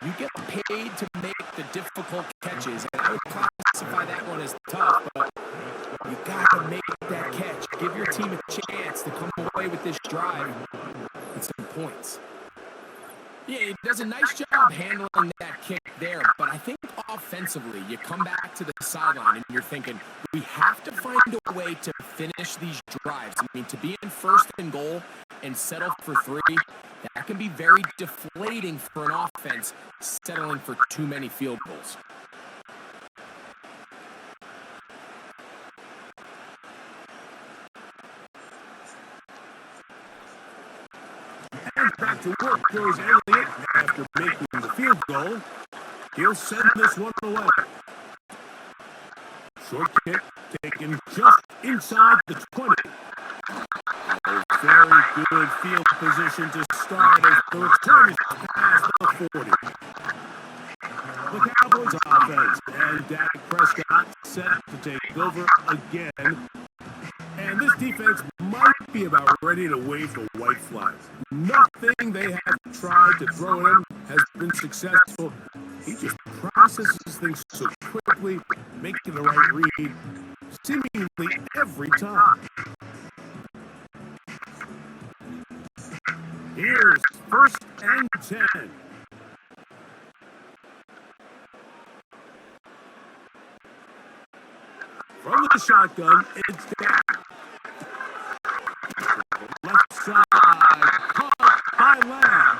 you get paid to make the difficult catches. And I would classify that one as tough, but you got to make that catch. Give your team a chance to come away with this drive with some points. Yeah, he does a nice job handling that kick there, but I think offensively, you come back to the sideline and you're thinking, we have to find a way to finish these drives. I mean, to be in first and goal and settle for 3, that can be very deflating for an offense settling for too many field goals. And back to work goes Elliott after making the field goal. He'll send this one away. Short kick taken just inside the 20. A very good field position to start as the return is past the 40. The Cowboys offense and Dak Prescott set to take over again. And this defense might be about ready to wave the white flag. Nothing they have tried to throw at him has been successful. He just processes things so quickly, making the right read seemingly every time. Here's first and 10. From the shotgun, it's Dak. Left side, caught by Lamb.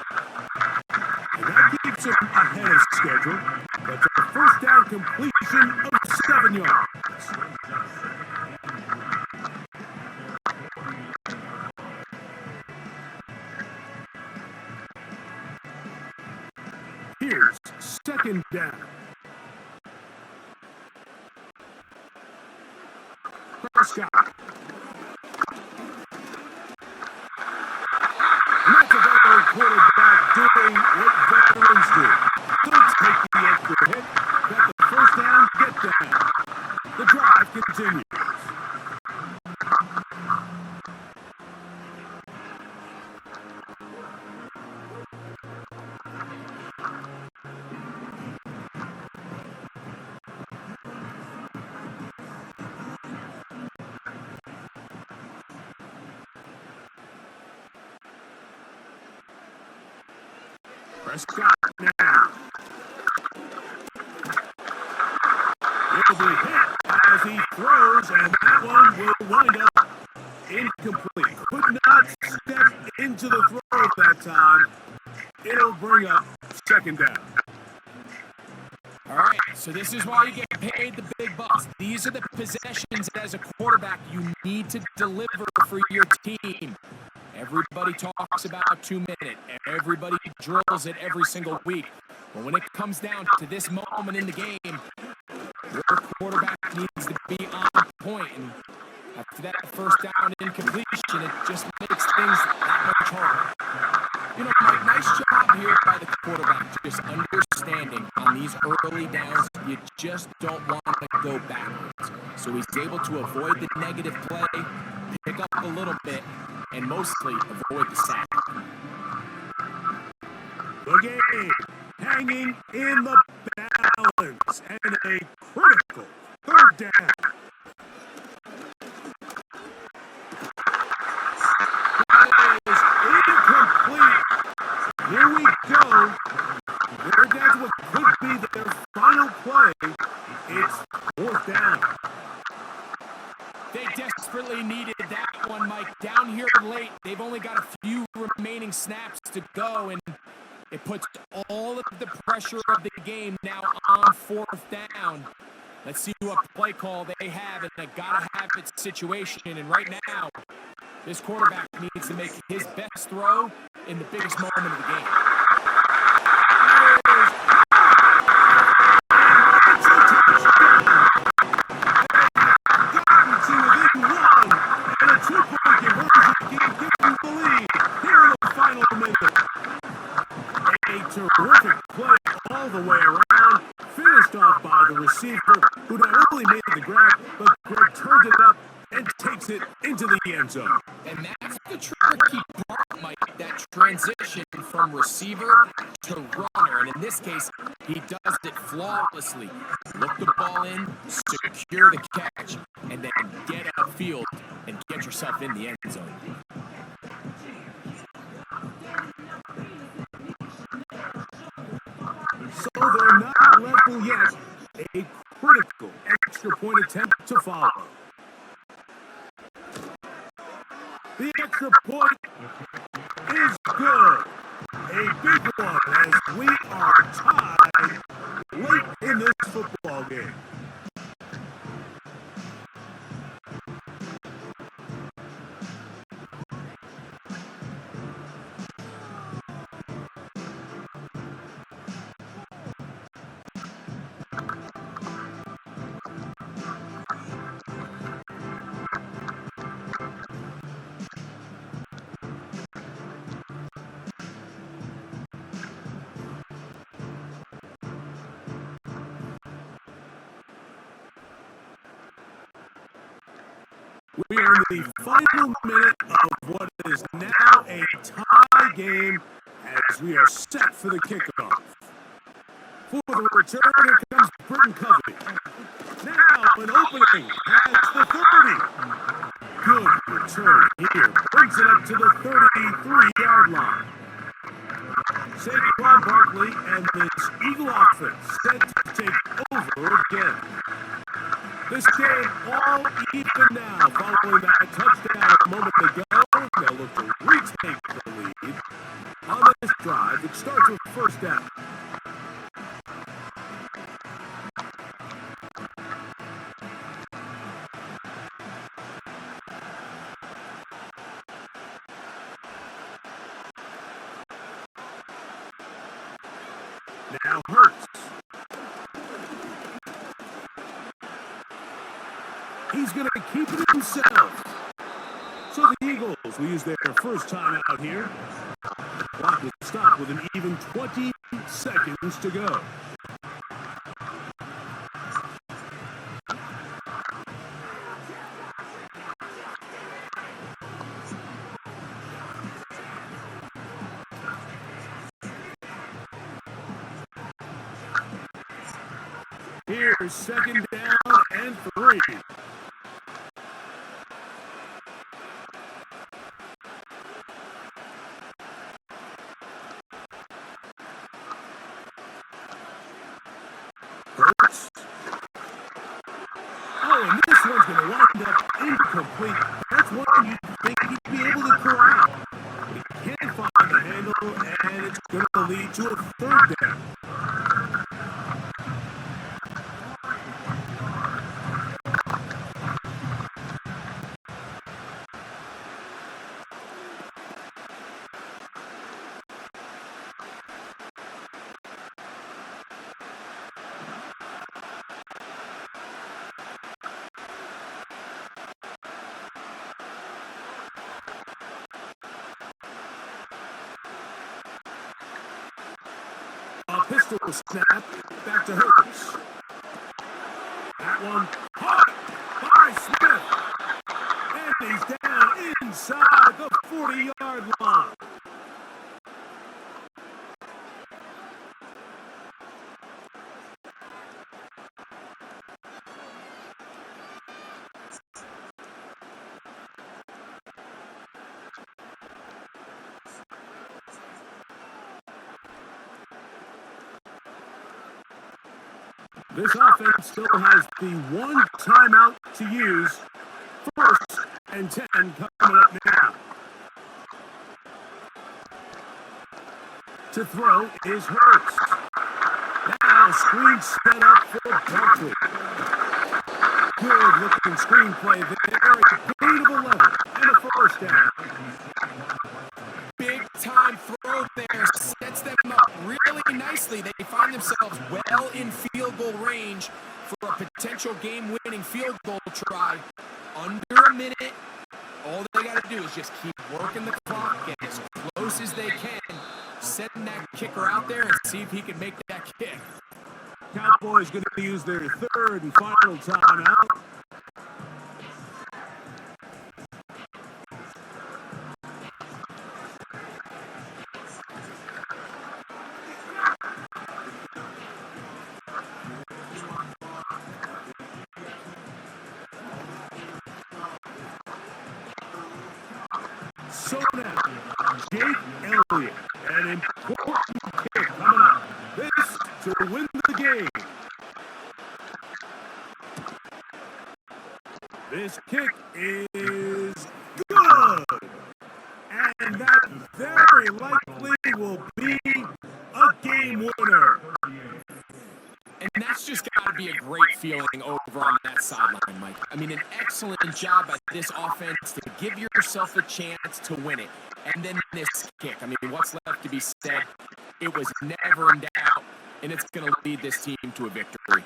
And that keeps him ahead of schedule. That's a first down completion of 7 yards. second down. Prescott. And that's a veteran quarterback doing what veterans do. Don't take the extra hit. Got the first down, get down. The drive continues. Prescott now. He'll be hit as he throws, and that one will wind up incomplete. Could not step into the throw that time. It'll bring up second down. All right, so this is why you get paid the big bucks. These are the possessions as a quarterback you need to deliver for your team. Everybody talks about 2 minute. Everybody drills it every single week. But when it comes down to this moment in the game, your quarterback needs to be on point. And after that first down incompletion, it just makes things that much harder. You know, Mike, nice job here by the quarterback, just understanding on these early downs, you just don't want to go backwards. So he's able to avoid the negative play, pick up a little bit, and mostly avoid the sack. The game hanging in the balance and a critical third down. That is incomplete. Here we go. They're down to what could be their final play. It's fourth down. They desperately needed that one, Mike. Down here late, they've only got a few remaining snaps to go, and it puts all of the pressure of the game now on fourth down. Let's see what play call they have in a gotta-have-it situation. And right now, this quarterback needs to make his best throw in the biggest moment of the game. Terrific play all the way around, finished off by the receiver, who not only made the grab, but turned it up and takes it into the end zone. And that's the tricky part, Mike, that transition from receiver to runner. And in this case, he does it flawlessly. Look the ball in, secure the catch, and then get upfield and get yourself in the end zone. So they're not level yet. A critical extra point attempt to follow. The extra point is good. A big one as we are tied late in this football game. We are in the final minute of what is now a tie game as we are set for the kickoff. For the return, here comes Britton Covey. Now an opening at the 30. Good return here. Brings it up to the 33-yard line. Saquon Barkley and this Eagle offense set to take over again. This game all even now following that touchdown a moment ago. They'll look to retake the lead on this drive. It starts with first down. Now Hurts. He's going to keep it himself. So the Eagles will use their first timeout here. The clock will stop with an even 20 seconds to go. Here's second down and 3. Hurts. Oh, and this one's going to wind up incomplete. That's one you'd think he'd be able to corral. He can't find the handle, and it's going to lead to a third down. A pistol snap back to Hurts. That one caught by Smith. And he's down inside the 40-yard line. This offense still has the one timeout to use. First and 10 coming up now. To throw is Hurts. Now a screen set up for Barkley. Good looking screenplay there. A gain of 11 and a first down. Big time throw there, sets them up really nicely. They find themselves well in field goal range for a potential game-winning field goal try. Under a minute, all they got to do is just keep working the clock, get as close as they can, setting that kicker out there and see if he can make that kick. Cowboys going to use their third and final timeout. So now, Jake Elliott, an important kick coming up. This to win the game. This kick is good. And that very likely will be a game winner. And that's just got to be a great feeling over on that sideline, Mike. I mean, an excellent job by this offense to give yourself a chance to win it. And then this kick. I mean, what's left to be said? It was never in doubt, and it's going to lead this team to a victory.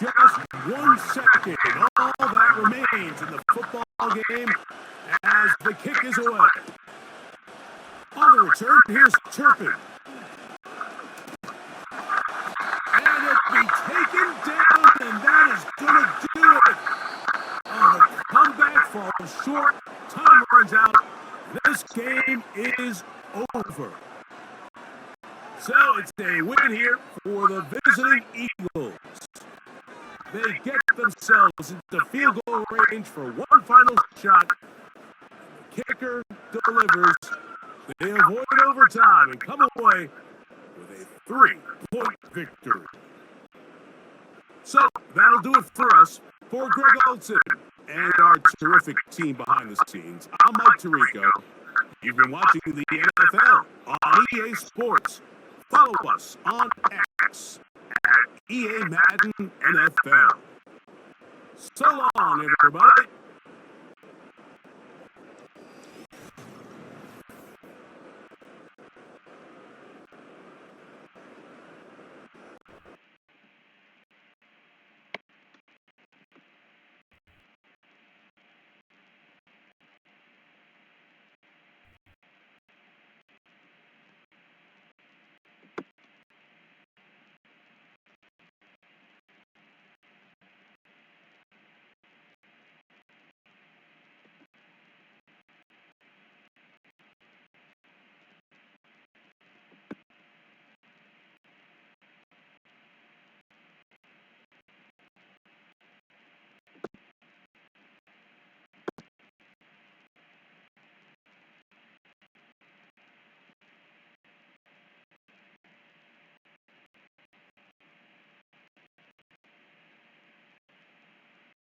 Just 1 second, all that remains in the football game as the kick is away. On the return, here's Turpin. And it'll be taken down, and that is going to do it. Oh, the comeback falls short. Time runs out. This game is over. So it's a win here for the visiting Eagles. They get themselves into field goal range for one final shot. The kicker delivers. They avoid overtime and come away with a 3-point victory. So that'll do it for us. For Greg Olson and our terrific team behind the scenes, I'm Mike Tirico. You've been watching the NFL on EA Sports. Follow us on X at EA Madden NFL. So long, everybody.